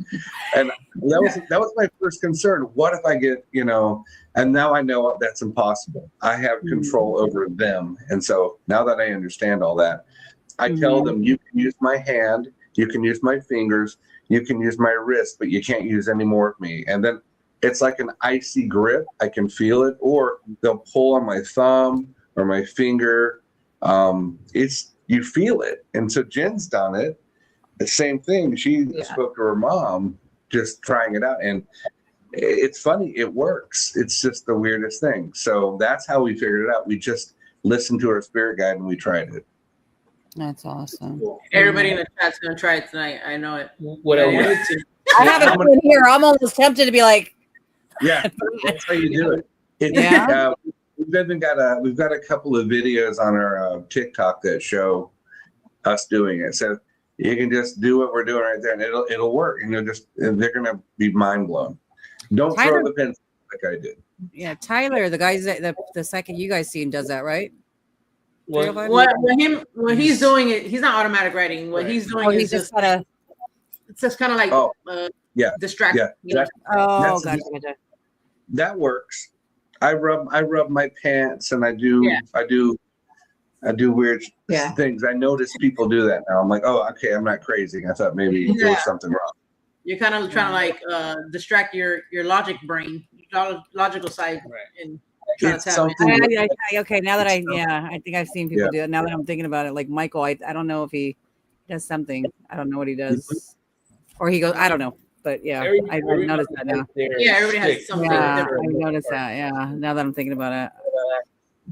And that was my first concern. What if I get, you know, and now I know that's impossible. I have control over them. And so now that I understand all that, I tell them, you can use my hand. You can use my fingers, you can use my wrist, but you can't use any more of me. And then it's like an icy grip. I can feel it, or they'll pull on my thumb or my finger. You feel it. And so Jen's done it. The same thing. She spoke to her mom, just trying it out. And it's funny, it works. It's just the weirdest thing. So that's how we figured it out. We just listened to our spirit guide and we tried it.
That's awesome.
Everybody in the chat's gonna try it tonight. I know it.
What I wanted to,
I have it in here. I'm almost tempted to be like,
yeah, that's how you do it. We've got a couple of videos on our TikTok that show us doing it. So you can just do what we're doing right there, and it'll work. And they're gonna be mind blown. Don't throw the pencil like I did.
Yeah, Tyler, the guys the second you guys seen does that, right?
When he's doing it, he's not automatic writing. What he's doing is just kind of. It's just kind of like
distraction.
Yeah.
Gotcha.
That works. I rub my pants and I do weird things. I notice people do that now. I'm like, oh, okay, I'm not crazy. I thought maybe there was something wrong.
You're kind of trying to like distract your logic brain, logical side, and.
Okay, now that I think I've seen people do it. Now that I'm thinking about it, like Michael, I don't know if he does something. I don't know what he does, or he goes. I don't know, but I noticed that now.
Yeah, everybody has something different.
I noticed that. Yeah, now that I'm thinking about it,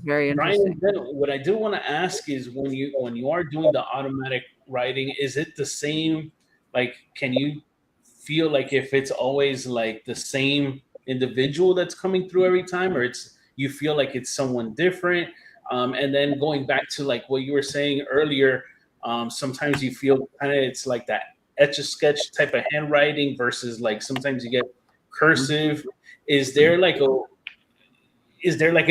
very interesting.
Brian, what I do want to ask is when you are doing the automatic writing, is it the same? Like, can you feel like if it's always like the same individual that's coming through every time, or you feel like it's someone different? And then going back to like what you were saying earlier, sometimes you feel kind of it's like that etch-a-sketch type of handwriting versus like sometimes you get cursive. Is there like an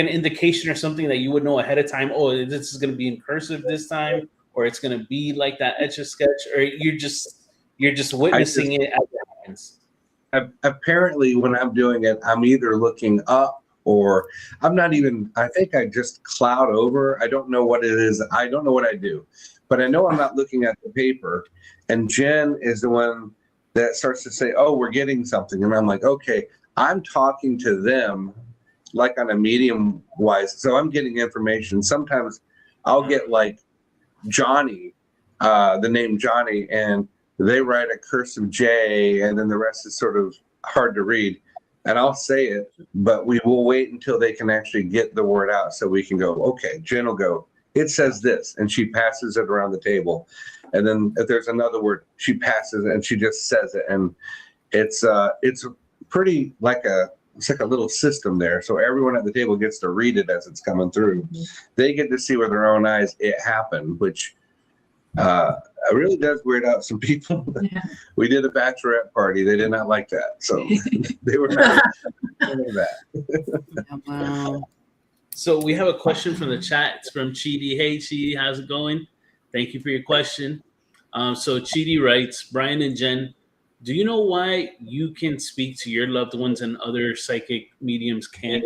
indication or something that you would know ahead of time? Oh, this is going to be in cursive this time, or it's going to be like that etch-a-sketch, or you're just witnessing it as it happens?
Apparently, when I'm doing it, I'm either looking up or I'm not even. I think I just cloud over. I don't know what it is. I don't know what I do, but I know I'm not looking at the paper. And Jen is the one that starts to say, "Oh, we're getting something," and I'm like, "Okay." I'm talking to them like on a medium wise. So I'm getting information. Sometimes I'll get like Johnny, the name Johnny, and they write a cursive J, and then the rest is sort of hard to read. And I'll say it, but we will wait until they can actually get the word out so we can go, okay, Jen will go, it says this, and she passes it around the table. And then if there's another word, she passes it and she just says it. And it's pretty like it's like a little system there. So everyone at the table gets to read it as it's coming through. They get to see with their own eyes it happened, which it really does weird out some people.
Yeah.
We did a bachelorette party. They did not like that. So they were not into that.
Wow.
So we have a question from the chat. It's from Chidi. Hey, Chidi, how's it going? Thank you for your question. So Chidi writes, Brian and Jen, do you know why you can speak to your loved ones and other psychic mediums can't?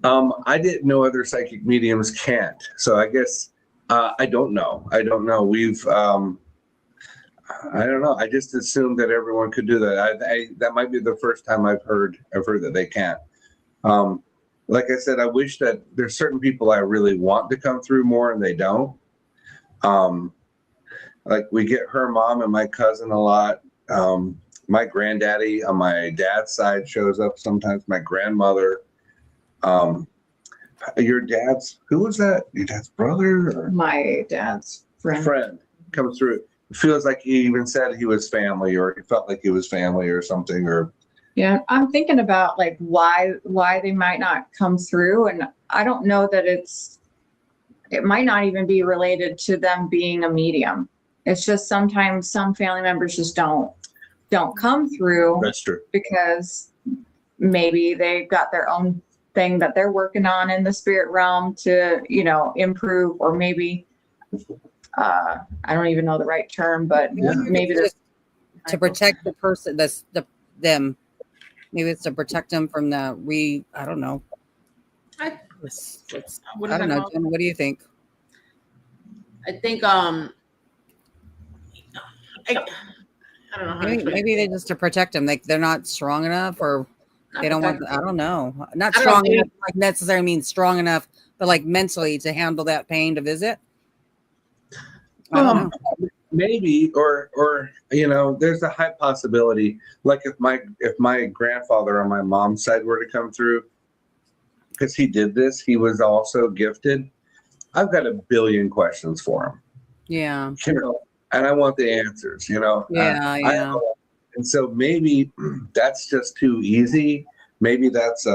I didn't know other psychic mediums can't. So I guess I don't know. We've I don't know. I just assumed that everyone could do that. That might be the first time I've heard that they can't. Like I said, I wish that there's certain people I really want to come through more and they don't. Like we get her mom and my cousin a lot. My granddaddy on my dad's side shows up sometimes. My grandmother. Your dad's, who was that? Your dad's brother? Or?
My dad's friend
Comes through. It feels like he even said he was family, or he felt like he was family or something. Or
yeah, I'm thinking about like why they might not come through, and I don't know that it might not even be related to them being a medium. It's just sometimes some family members just don't come through.
That's true.
Because maybe they've got their own thing that they're working on in the spirit realm to, improve, or maybe I don't even know the right term, but maybe
to protect the person, them. Maybe it's to protect them from the I don't know. I don't know, Jen, what do you think?
I think I don't know how
maybe they just to protect them, like they're not strong enough, or they don't want. I don't know. Not
I
strong
don't
enough, like necessarily means strong enough, but like mentally to handle that pain to visit. I don't know.
Maybe, or there's a high possibility. Like if my grandfather on my mom's side were to come through, because he did this, he was also gifted. I've got a billion questions for him.
Yeah.
And I want the answers.
Yeah.
And so maybe that's just too easy. Maybe that's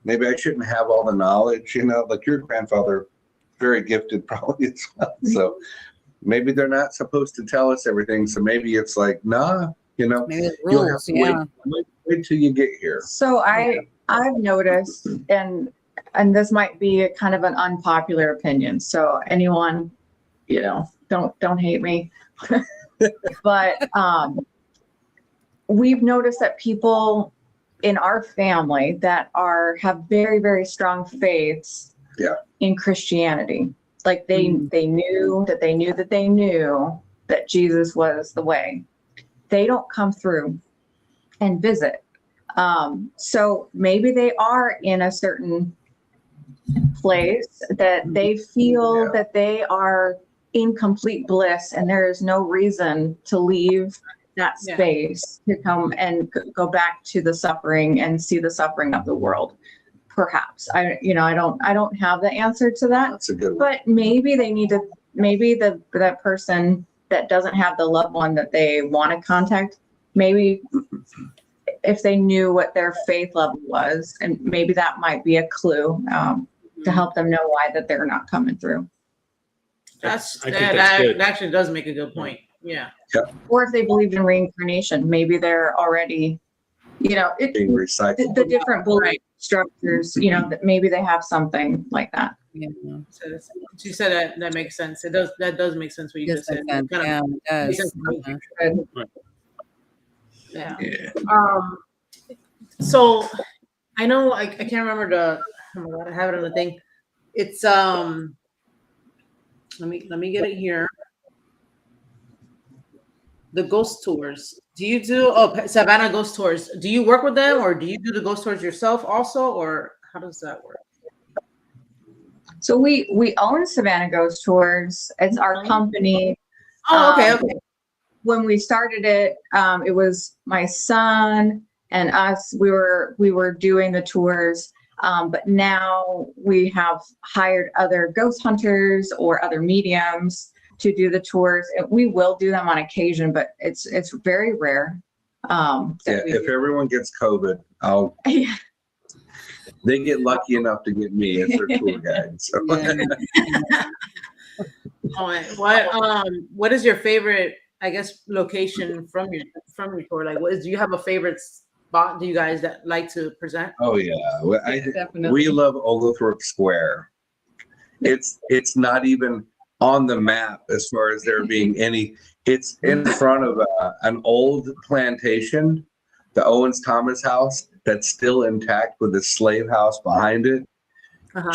maybe I shouldn't have all the knowledge. Like your grandfather, very gifted probably as well. So maybe they're not supposed to tell us everything. So maybe it's like, nah,
maybe it's rules. Yeah.
Wait till you get here.
So I've noticed, and this might be a kind of an unpopular opinion. So anyone, don't hate me. But we've noticed that people in our family that have very, very strong faiths in Christianity. Like they knew that Jesus was the way. They don't come through and visit. So maybe they are in a certain place that they feel that they are in complete bliss, and there is no reason to leave that space to come and go back to the suffering and see the suffering of the world. Perhaps I don't have the answer to that.
That's a good one.
But maybe they need to. Maybe that person that doesn't have the loved one that they want to contact maybe if they knew what their faith level was, and maybe that might be a clue to help them know why that they're not coming through.
I think that's good.
That actually does make a good point. Yeah.
Or if they believed in reincarnation, maybe they're already, you know,
Being recycled.
the different belief structures, you know, that maybe they have something like that.
Yeah.
So she said that makes sense. That does make sense what you just said.
Makes sense.
Kind of
Yeah, it
makes
does.
sense.
Mhm.
Yeah.
Yeah.
So I know I can't remember the. Oh my god, I have it on the thing. It's Let me get it here. The ghost tours. Do you do Savannah Ghost Tours? Do you work with them, or do you do the ghost tours yourself also, or how does that work?
So we own Savannah Ghost Tours. It's our company.
Oh, okay.
When we started it, it was my son and us. We were doing the tours, but now we have hired other ghost hunters or other mediums to do the tours. And we will do them on occasion, but it's very rare.
If everyone gets COVID,
Yeah.
they get lucky enough to get me as their tour guide. So
What is your favorite, I guess, location from your tour? Like, do you have a favorite spot? Do you guys that like to present?
oh yeah,
Definitely.
we love 𝗚𝗏𝗃 Square. It's not even on the map as far as there being any. It's in front of an old plantation, the Owens Thomas house, that's still intact with the slave house behind it.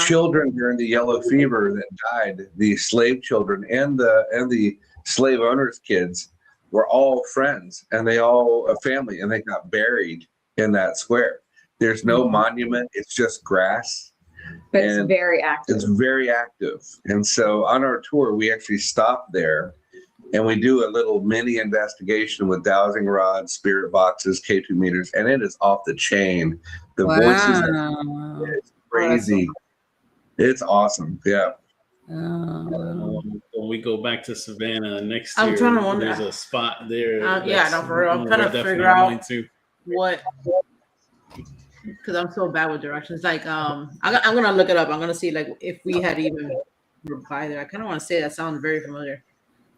Children during the yellow fever that died, the slave children and the slave owners' kids were all friends, and they all a family, and they got buried in that square. There's no monument; it's just grass.
But it's very active.
It's very active. And so on our tour, we actually stop there and we do a little mini investigation with dowsing rods, spirit boxes, K2 meters, and it is off the chain. The voices are crazy. It's awesome. Yeah.
When we go back to Savannah next
I'm
year,
trying to wonder.
there's a spot there.
Yeah, no, for real. I'm trying to figure out what. Because I'm so bad with directions. Like, I'm gonna look it up. I'm gonna see like if we had even replied there. I kind of want to say that sounds very familiar.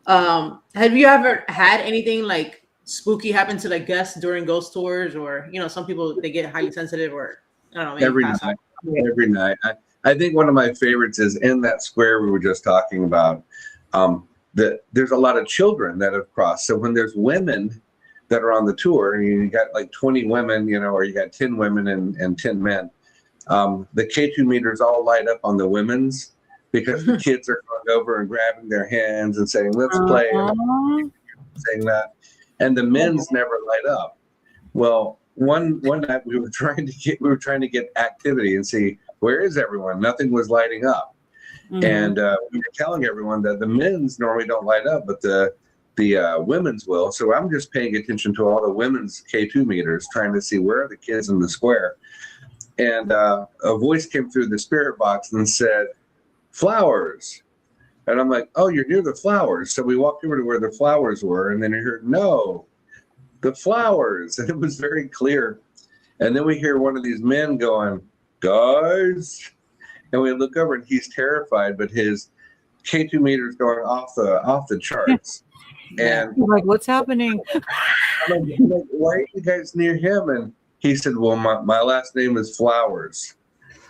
Have you ever had anything like spooky happen to like guests during ghost tours, or some people they get highly sensitive, or I don't know. Maybe
every night. Every night. I think one of my favorites is in that square we were just talking about. There's a lot of children that have crossed. So when there's women that are on the tour, and you got like 20 women, or you got 10 women and 10 men, the K2 meters all light up on the women's because the kids are going over and grabbing their hands and saying, let's play, saying that. And the men's never light up. Well, one night we were trying to get activity and see where is everyone. Nothing was lighting up. And we were telling everyone that the men's normally don't light up, but the women's will. So I'm just paying attention to all the women's K2 meters, trying to see where are the kids in the square. And a voice came through the spirit box and said, flowers. And I'm like, oh, you're near the flowers. So we walked over to where the flowers were, and then I heard, no, the flowers. And it was very clear. And then we hear one of these men going, guys. And we look over and he's terrified, but his K2 meter's going off the charts. And
I'm like, what's happening?
I'm like, why are you guys near him? And he said, well, my last name is Flowers.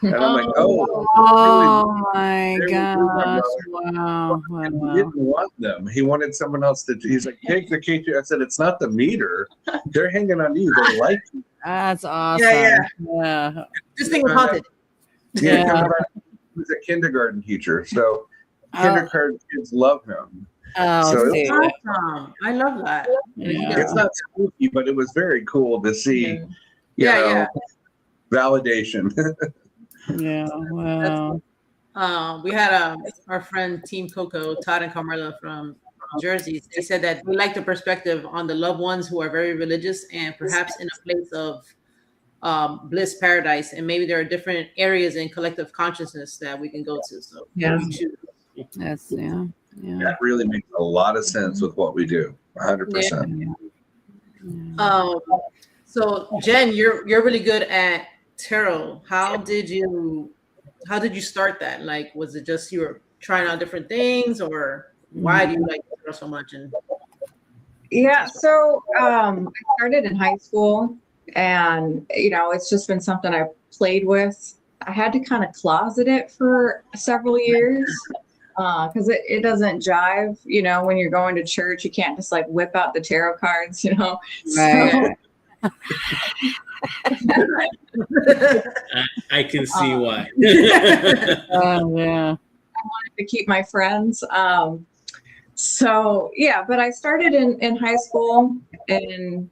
And I'm like,
oh my gosh. Wow.
He didn't want them. He wanted someone else to. He's like, take the K2. I said, it's not the meter. They're hanging on you. They like you.
That's awesome. Yeah.
This thing was haunted.
Yeah. He was a kindergarten teacher. So kindergarten kids love him.
Oh,
so
it's awesome. I love that.
Yeah.
It's not spooky, but it was very cool to see. Validation.
Yeah. Wow.
We had our friend Team Coco, Todd and Carmela from Jersey. They said that we like the perspective on the loved ones who are very religious and perhaps in a place of bliss paradise, and maybe there are different areas in collective consciousness that we can go to. So
That's
that really makes a lot of sense with what we do. 100%.
So Jen, you're really good at tarot. How did you start that? Like, was it just you were trying out different things, or why do you like tarot so much? And
Yeah, so I started in high school, and it's just been something I played with. I had to kind of closet it for several years because it doesn't jive. When you're going to church, you can't just like whip out the tarot cards.
Right.
I can see why.
Oh yeah.
To keep my friends. So yeah, but I started in high school, and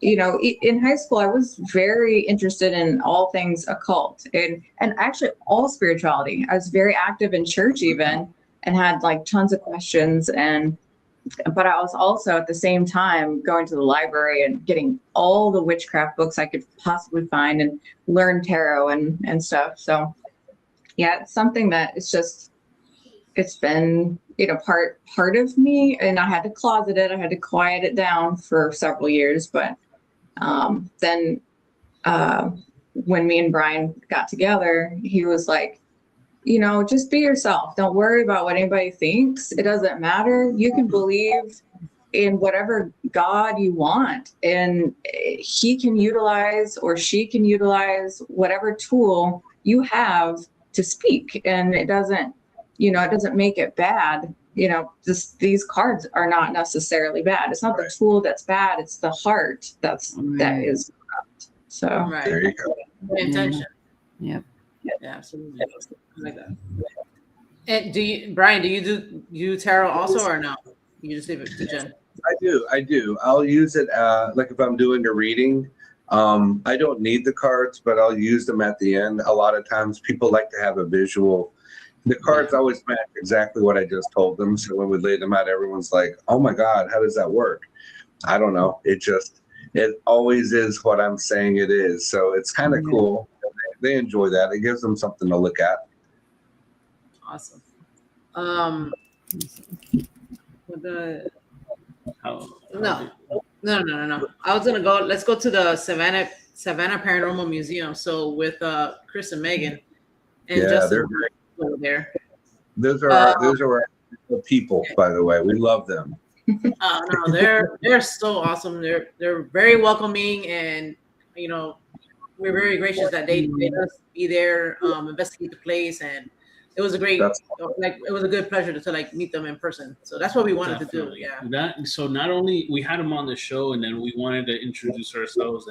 in high school I was very interested in all things occult and actually all spirituality. I was very active in church even, and had like tons of questions, but I was also at the same time going to the library and getting all the witchcraft books I could possibly find and learn tarot and stuff. So yeah, it's something that it's been part of me, and I had to closet it. I had to quiet it down for several years. But then when me and Brian got together, he was like, just be yourself. Don't worry about what anybody thinks. It doesn't matter. You can believe in whatever God you want, and he can utilize, or she can utilize, whatever tool you have to speak. And it doesn't make it bad. These cards are not necessarily bad. It's not the tool that's bad. It's the heart that is corrupt. So
right.
There you go.
The intention.
Yep.
Yeah, absolutely. I like that. And Brian, do you do tarot also, or no? You just leave it to Jen?
I do. I'll use it like if I'm doing a reading. I don't need the cards, but I'll use them at the end. A lot of times people like to have a visual. The cards always match exactly what I just told them. So when we lay them out, everyone's like, oh my God, how does that work? I don't know. It always is what I'm saying it is. So it's kind of cool. They enjoy that. It gives them something to look at.
Awesome.
Oh.
No. I was gonna go. Let's go to the Savannah Paranormal Museum. So with Chris and Megan, and
Yeah,
they're over there.
Those are our people, by the way. We love them.
No, they're so awesome. They're very welcoming, and we're very gracious that they made us be there, investigate the place, and it was a great, it was a good pleasure to meet them in person. So that's what we wanted to do. Yeah.
So not only we had them on the show, and then we wanted to introduce ourselves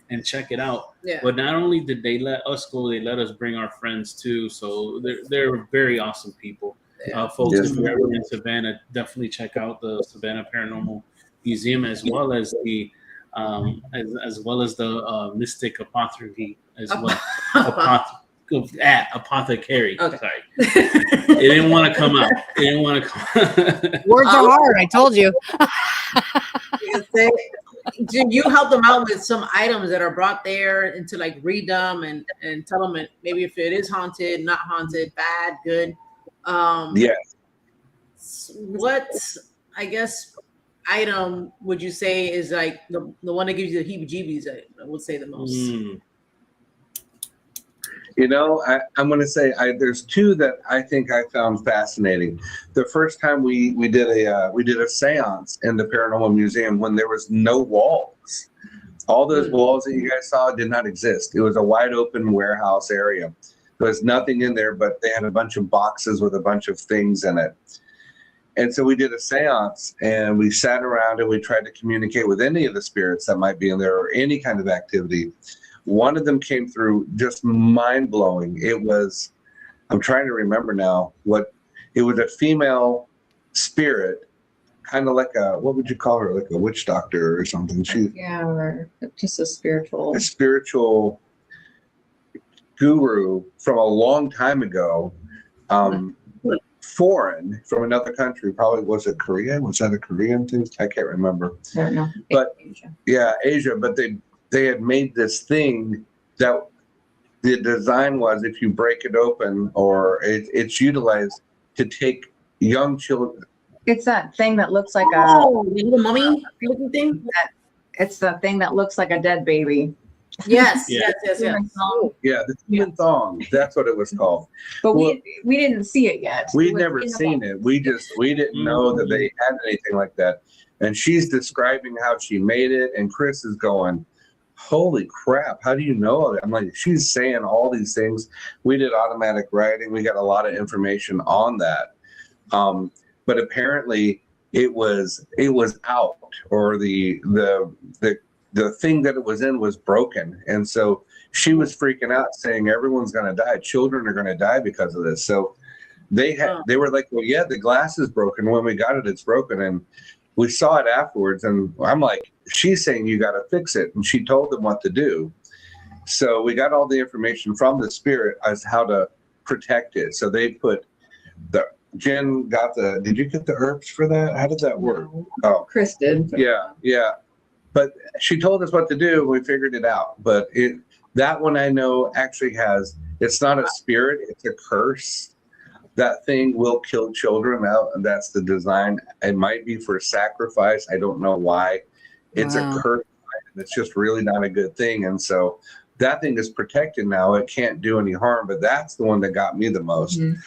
and check it out.
Yeah.
But not only did they let us go, they let us bring our friends too. So they're very awesome people.
Yeah.
Folks, if you're ever in Savannah, definitely check out the Savannah Paranormal Museum, as well as the Mystic Apothecary as well. Apothecary.
Okay.
Sorry. It didn't want to come out.
Words are hard. I told you.
You help them out with some items that are brought there, and to read them and tell them maybe if it is haunted, not haunted, bad, good.
Yes.
What, I guess, item would you say is the one that gives you the heebie-jeebies? I would say the most.
I'm going to say there's two that I think I found fascinating. The first time we did a séance in the Paranormal Museum when there was no walls. All those walls that you guys saw did not exist. It was a wide open warehouse area. There was nothing in there, but they had a bunch of boxes with a bunch of things in it. And so we did a séance, and we sat around and we tried to communicate with any of the spirits that might be in there, or any kind of activity. One of them came through just mind-blowing. It was, I'm trying to remember now, it was a female spirit, kind of like what would you call her? Like a witch doctor or something.
Or just a spiritual
guru from a long time ago, foreign, from another country. Probably, was it Korea? Was that a Korean thing? I can't remember.
I don't know.
But
Asia.
Yeah, Asia. But they had made this thing that the design was, if you break it open, or it's utilized to take young children.
It's that thing that looks like
the little mummy looking thing.
It's the thing that looks like a dead baby.
Yes,
Yeah.
yes.
Yeah, the human thong. That's what it was called.
But
Well,
we didn't see it yet.
We'd
It was
never
in the
seen
box.
it. We didn't know that they had anything like that. And she's describing how she made it, and Chris is going, "Holy crap! How do you know all that?" I'm like, she's saying all these things. We did automatic writing. We got a lot of information on that. But apparently, it was out, or the thing that it was in was broken, and so she was freaking out, saying everyone's going to die. Children are going to die because of this. So they were like, well, yeah, the glass is broken. When we got it, it's broken. And we saw it afterwards. And I'm like, she's saying you got to fix it. And she told them what to do. So we got all the information from the spirit as how to protect it. So they put Jen got did you get the herbs for that? How did that work? Oh,
Chris did.
Yeah. But she told us what to do, and we figured it out. But that one I know actually it's not a spirit, it's a curse. That thing will kill children out, and that's the design. It might be for sacrifice. I don't know why. It's a curse. It's just really not a good thing. And so that thing is protected now. It can't do any harm, but that's the one that got me the most. Mm-hmm.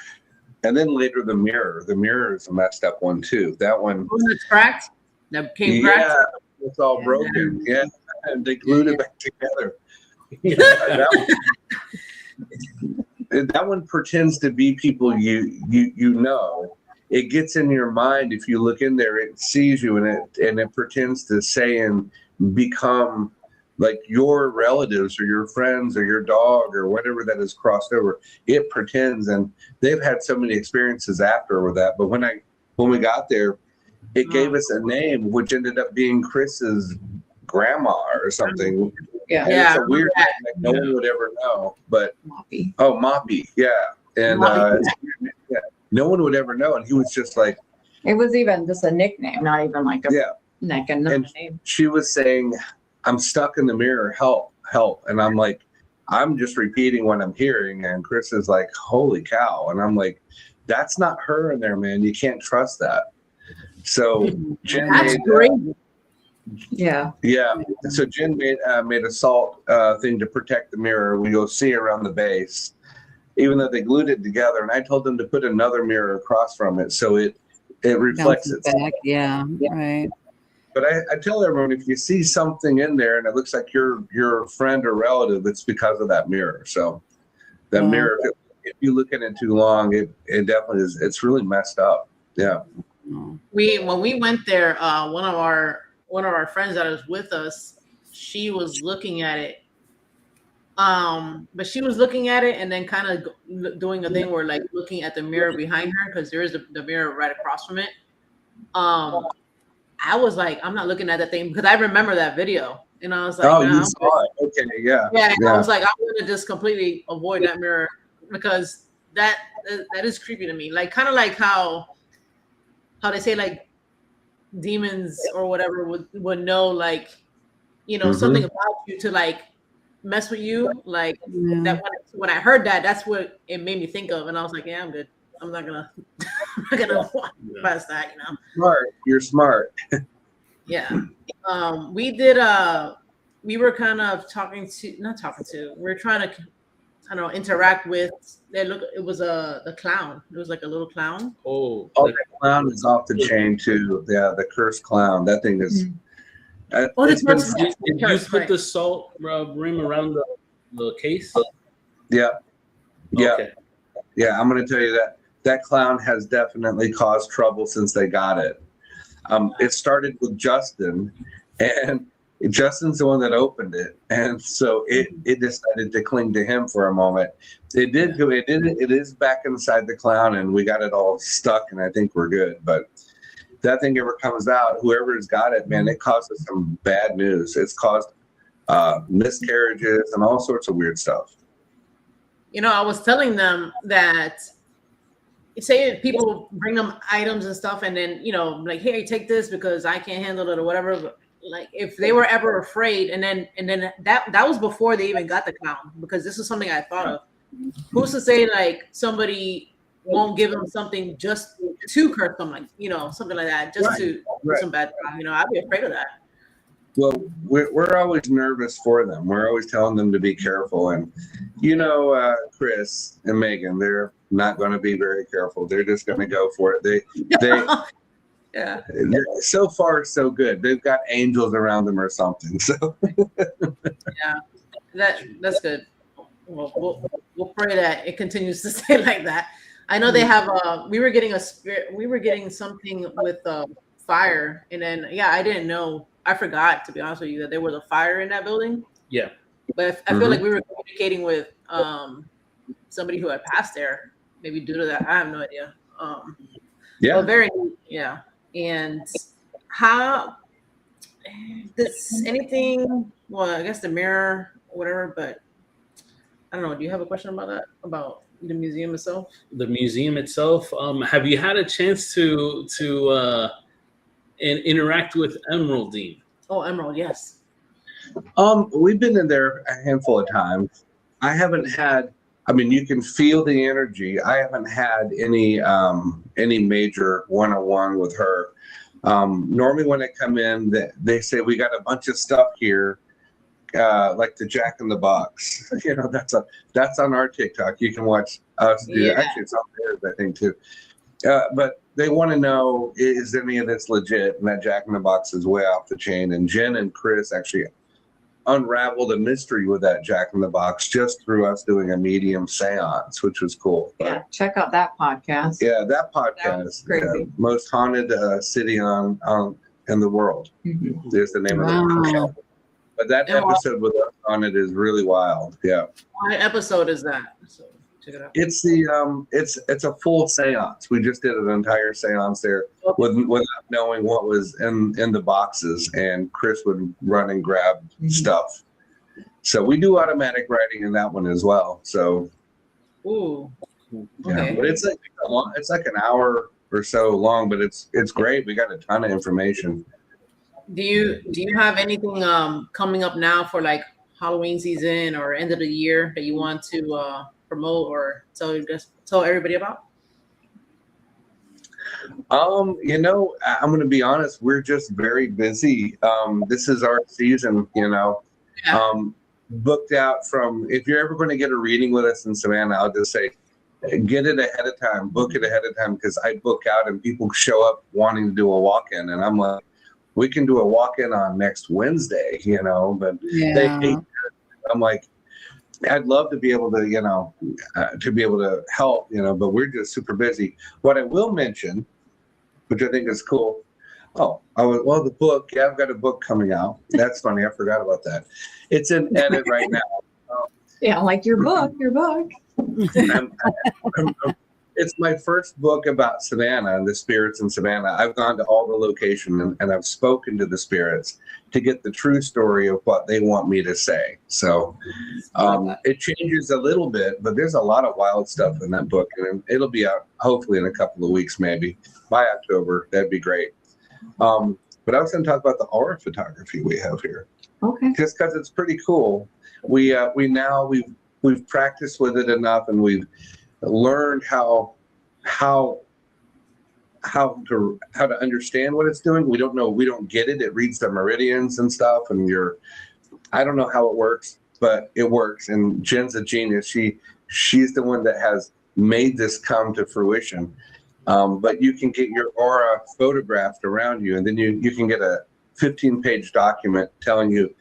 And then later the mirror. The mirror is a messed up one too. That one.
Oh, it's cracked? That became cracked?
Yeah, it's all broken. Yeah, and they glued it back together. That one pretends to be people you know. It gets in your mind. If you look in there, it sees you, and it pretends to say and become like your relatives or your friends or your dog or whatever that is crossed over. It pretends, and they've had so many experiences after with that. But when we got there, it gave us a name, which ended up being Chris's grandma or something.
Yeah,
and it's a weird thing that no one would ever know. But 𝗵𝗵𝗍, yeah, and no one would ever know. And he was just like,
it was even just a nickname, not even like a name.
She was saying, "I'm stuck in the mirror. Help, help!" And I'm like, I'm just repeating what I'm hearing. And Chris is like, "Holy cow!" And I'm like, "That's not her in there, man. You can't trust that." So Jen So Jen made a salt thing to protect the mirror. You'll see around the base, even though they glued it together. And I told them to put another mirror across from it so it reflects it.
Yeah, right.
But I tell everyone, if you see something in there and it looks like your friend or relative, it's because of that mirror. So that mirror, if you look at it too long, it definitely is. It's really messed up. Yeah.
When we went there, one of our friends that was with us, she was looking at it. But she was looking at it and then kind of doing a thing where like looking at the mirror behind her, because there is the mirror right across from it. I was like, I'm not looking at that thing because I remember that video, and I was like,
"Oh, you saw it? Okay, yeah."
Yeah, I was like, I'm gonna just completely avoid that mirror because that is creepy to me. Like kind of like how they say like demons or whatever would know like something about you to like mess with you. Like that when I heard that, that's what it made me think of, and I was like, yeah, I'm good. I'm not gonna walk past that,
Smart. You're smart.
Yeah. We were kind of we're trying to, I don't know, interact with. It was the clown. It was like a little clown.
Oh,
the clown is off the chain too. Yeah, the cursed clown. That thing is.
Did you put the salt rim around the case?
Yeah. Yeah.
Okay.
Yeah, I'm going to tell you that clown has definitely caused trouble since they got it. It started with Justin, and Justin's the one that opened it, and so it decided to cling to him for a moment. It is back inside the clown, and we got it all stuck, and I think we're good. But if that thing ever comes out, whoever's got it, man, it causes some bad news. It's caused miscarriages and all sorts of weird stuff.
I was telling them that, say people bring them items and stuff, and then like, hey, take this because I can't handle it or whatever. But like if they were ever afraid, and then that was before they even got the clown, because this is something I thought of. Who's to say like somebody won't give them something just to curse them, like something like that, just to do some bad. I'd be afraid of that.
Well, we're always nervous for them. We're always telling them to be careful. And, you know, Chris and Megan, they're not going to be very careful. They're just going to go for it. They
Yeah.
so far, so good. They've got angels around them or something. So
Yeah. That's good. Well, we'll pray that it continues to stay like that. I know they have we were getting something with fire, and then I didn't know. I forgot, to be honest with you, that there was a fire in that building.
Yeah.
But I feel like we were communicating with somebody who had passed there, maybe due to that. I have no idea.
yeah.
But and how does anything? Well, I guess the mirror, whatever. But I don't know. Do you have a question about that? About the museum itself?
The museum itself. Have you had a chance to interact with 𝗟𝗏𝗘?
Oh, Emerald, yes.
We've been in there a handful of times. I haven't had. I mean, you can feel the energy. I haven't had any major one-on-one with her. Normally, when I come in, they say we got a bunch of stuff here, like the Jack in the Box. You know, that's on our TikTok. You can watch us do.
Yeah.
Actually, it's on theirs, I think, too. But they want to know, is any of this legit? And that Jack in the Box is way off the chain. And Jen and Chris actually unraveled a mystery with that Jack in the Box just through us doing a medium séance, which was cool.
Yeah, check out that podcast.
Yeah, that
That
podcast,
was crazy.
most haunted city in the world.
Mhm.
There's the name of
Wow.
it. But that
Yeah.
episode with us on it is really wild. Yeah,
What episode is that? So check it out.
it's the it's a full séance. We just did an entire séance there without knowing what was in the boxes, and Chris would run and grab stuff. So we do automatic writing in that one as well. So
Ooh.
yeah,
Okay.
but it's like an hour or so long, but it's great. We got a ton of information.
Do you have anything coming up now for like Halloween season or end of the year that you want to promote or tell everybody about?
You know, I'm going to be honest. We're just very busy. This is our season, you know.
Yeah.
Booked out from. If you're ever going to get a reading with us in Savannah, I'll just say, get it ahead of time. Book it ahead of time, because I book out and people show up wanting to do a walk-in, and I'm like, we can do a walk-in on next Wednesday, you know. But they hate it. I'm like, I'd love to be able to, you know, to help, you know, but we're just super busy. What I will mention, which I think is cool. The book. Yeah, I've got a book coming out. That's funny. I forgot about that. It's in edit right now.
Yeah, like your book.
It's my first book about Savannah and the spirits in Savannah. I've gone to all the locations and I've spoken to the spirits to get the true story of what they want me to say. So it changes a little bit, but there's a lot of wild stuff in that book, and it'll be out hopefully in a couple of weeks, maybe by October. That'd be great. But I was going to talk about the aura photography we have here.
Okay.
Just because it's pretty cool. We've practiced with it enough, and we've learned how to understand what it's doing. We don't get it. It reads the meridians and stuff, and I don't know how it works, but it works. And Jen's a genius. She's the one that has made this come to fruition. But you can get your aura photographed around you, and then you can get a 15-page document telling you,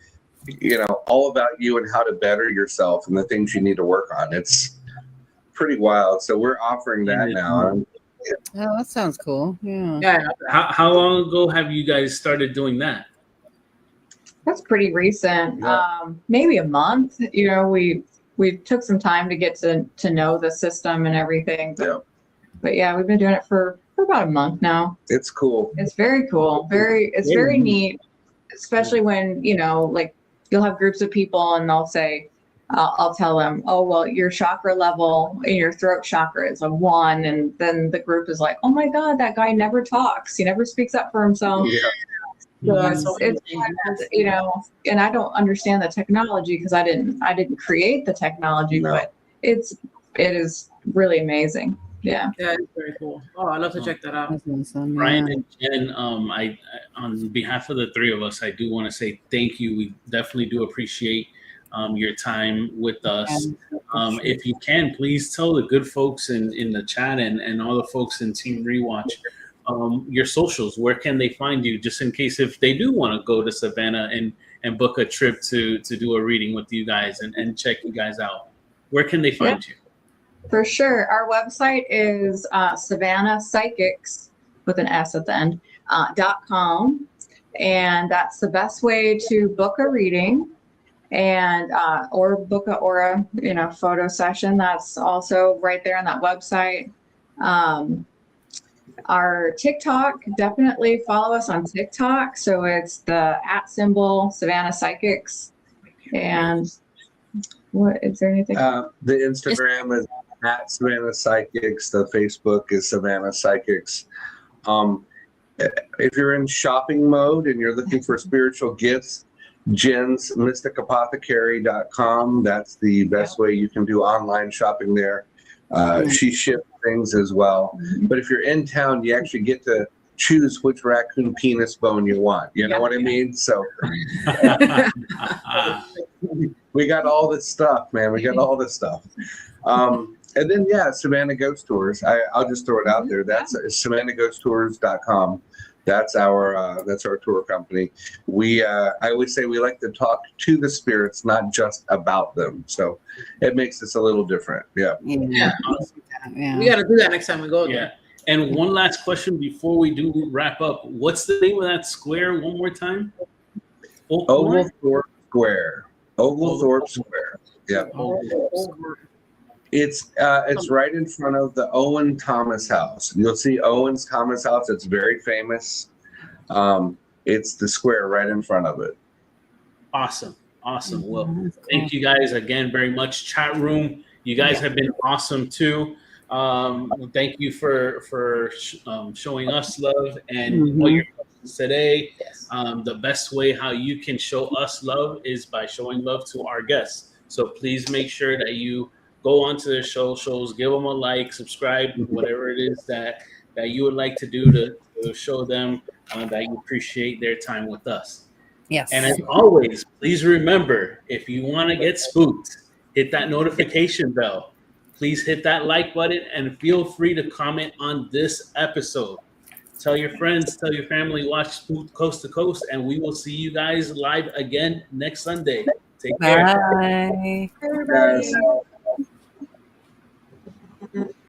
you know, all about you and how to better yourself and the things you need to work on. It's pretty wild. So we're offering that now.
Oh, that sounds cool. Yeah.
Yeah.
How long ago have you guys started doing that?
That's pretty recent.
Yeah.
Maybe a month. You know, we took some time to get to know the system and everything. But yeah, we've been doing it for about a month now.
It's cool.
It's very cool. It's very neat, especially when, you know, like you'll have groups of people and they'll say, I'll tell them, oh, well, your chakra level in your throat chakra is a 1. And then the group is like, oh my God, that guy never talks. He never speaks up for himself.
Yeah.
So it's you know, and I don't understand the technology because I didn't create the technology,
No.
but it is really amazing. Yeah.
Yeah, it's very cool. Oh, I'd love to check that out.
That's awesome,
Brian
yeah.
and Jen, I on behalf of the three of us, I do want to say thank you. We definitely do appreciate your time with us. If you can, please tell the good folks in the chat and all the folks in Team Rewatch your socials. Where can they find you, just in case if they do want to go to Savannah and book a trip to do a reading with you guys and check you guys out? Where can they find you?
For sure. Our website is Savannah Psychics with an S at the end, .com. And that's the best way to book a reading and or book a aura, photo session. That's also right there on that website. Our TikTok, definitely follow us on TikTok. So it's the @ Savannah Psychics. And what is there anything?
The Instagram is @Savannah Psychics. The Facebook is Savannah Psychics. If you're in shopping mode and you're looking for spiritual gifts, Jen's mysticapothecary.com. That's the best way you can do online shopping there. She ships things as well. But if you're in town, you actually get to choose which raccoon penis bone you want. You know what I mean? So we got all this stuff, man. We got all this stuff. And then, Savannah Ghost Tours. I'll just throw it out there. That's SavannahGhostTours.com. That's our tour company. I always say we like to talk to the spirits, not just about them. So it makes us a little different. Yeah.
Yeah. We got to do that next time we go there.
Yeah. And one last question before we do wrap up. What's the name of that square one more time?
Oglethorpe Square. Oglethorpe Square. Yeah. It's right in front of the Owen Thomas House. You'll see Owen's Thomas House. It's very famous. It's the square right in front of it.
Awesome. Well, thank you guys again very much. Chat room, you guys have been awesome too. Thank you for showing us love and all your questions today.
Yes.
The best way how you can show us love is by showing love to our guests. So please make sure that you go onto their shows, give them a like, subscribe, whatever it is that you would like to do to show them that you appreciate their time with us.
Yes.
And as always, please remember, if you want to get spooked, hit that notification bell. Please hit that like button and feel free to comment on this episode. Tell your friends, tell your family, watch Spooked Coast to Coast, and we will see you guys live again next Sunday. Take care.
Bye.
Guys.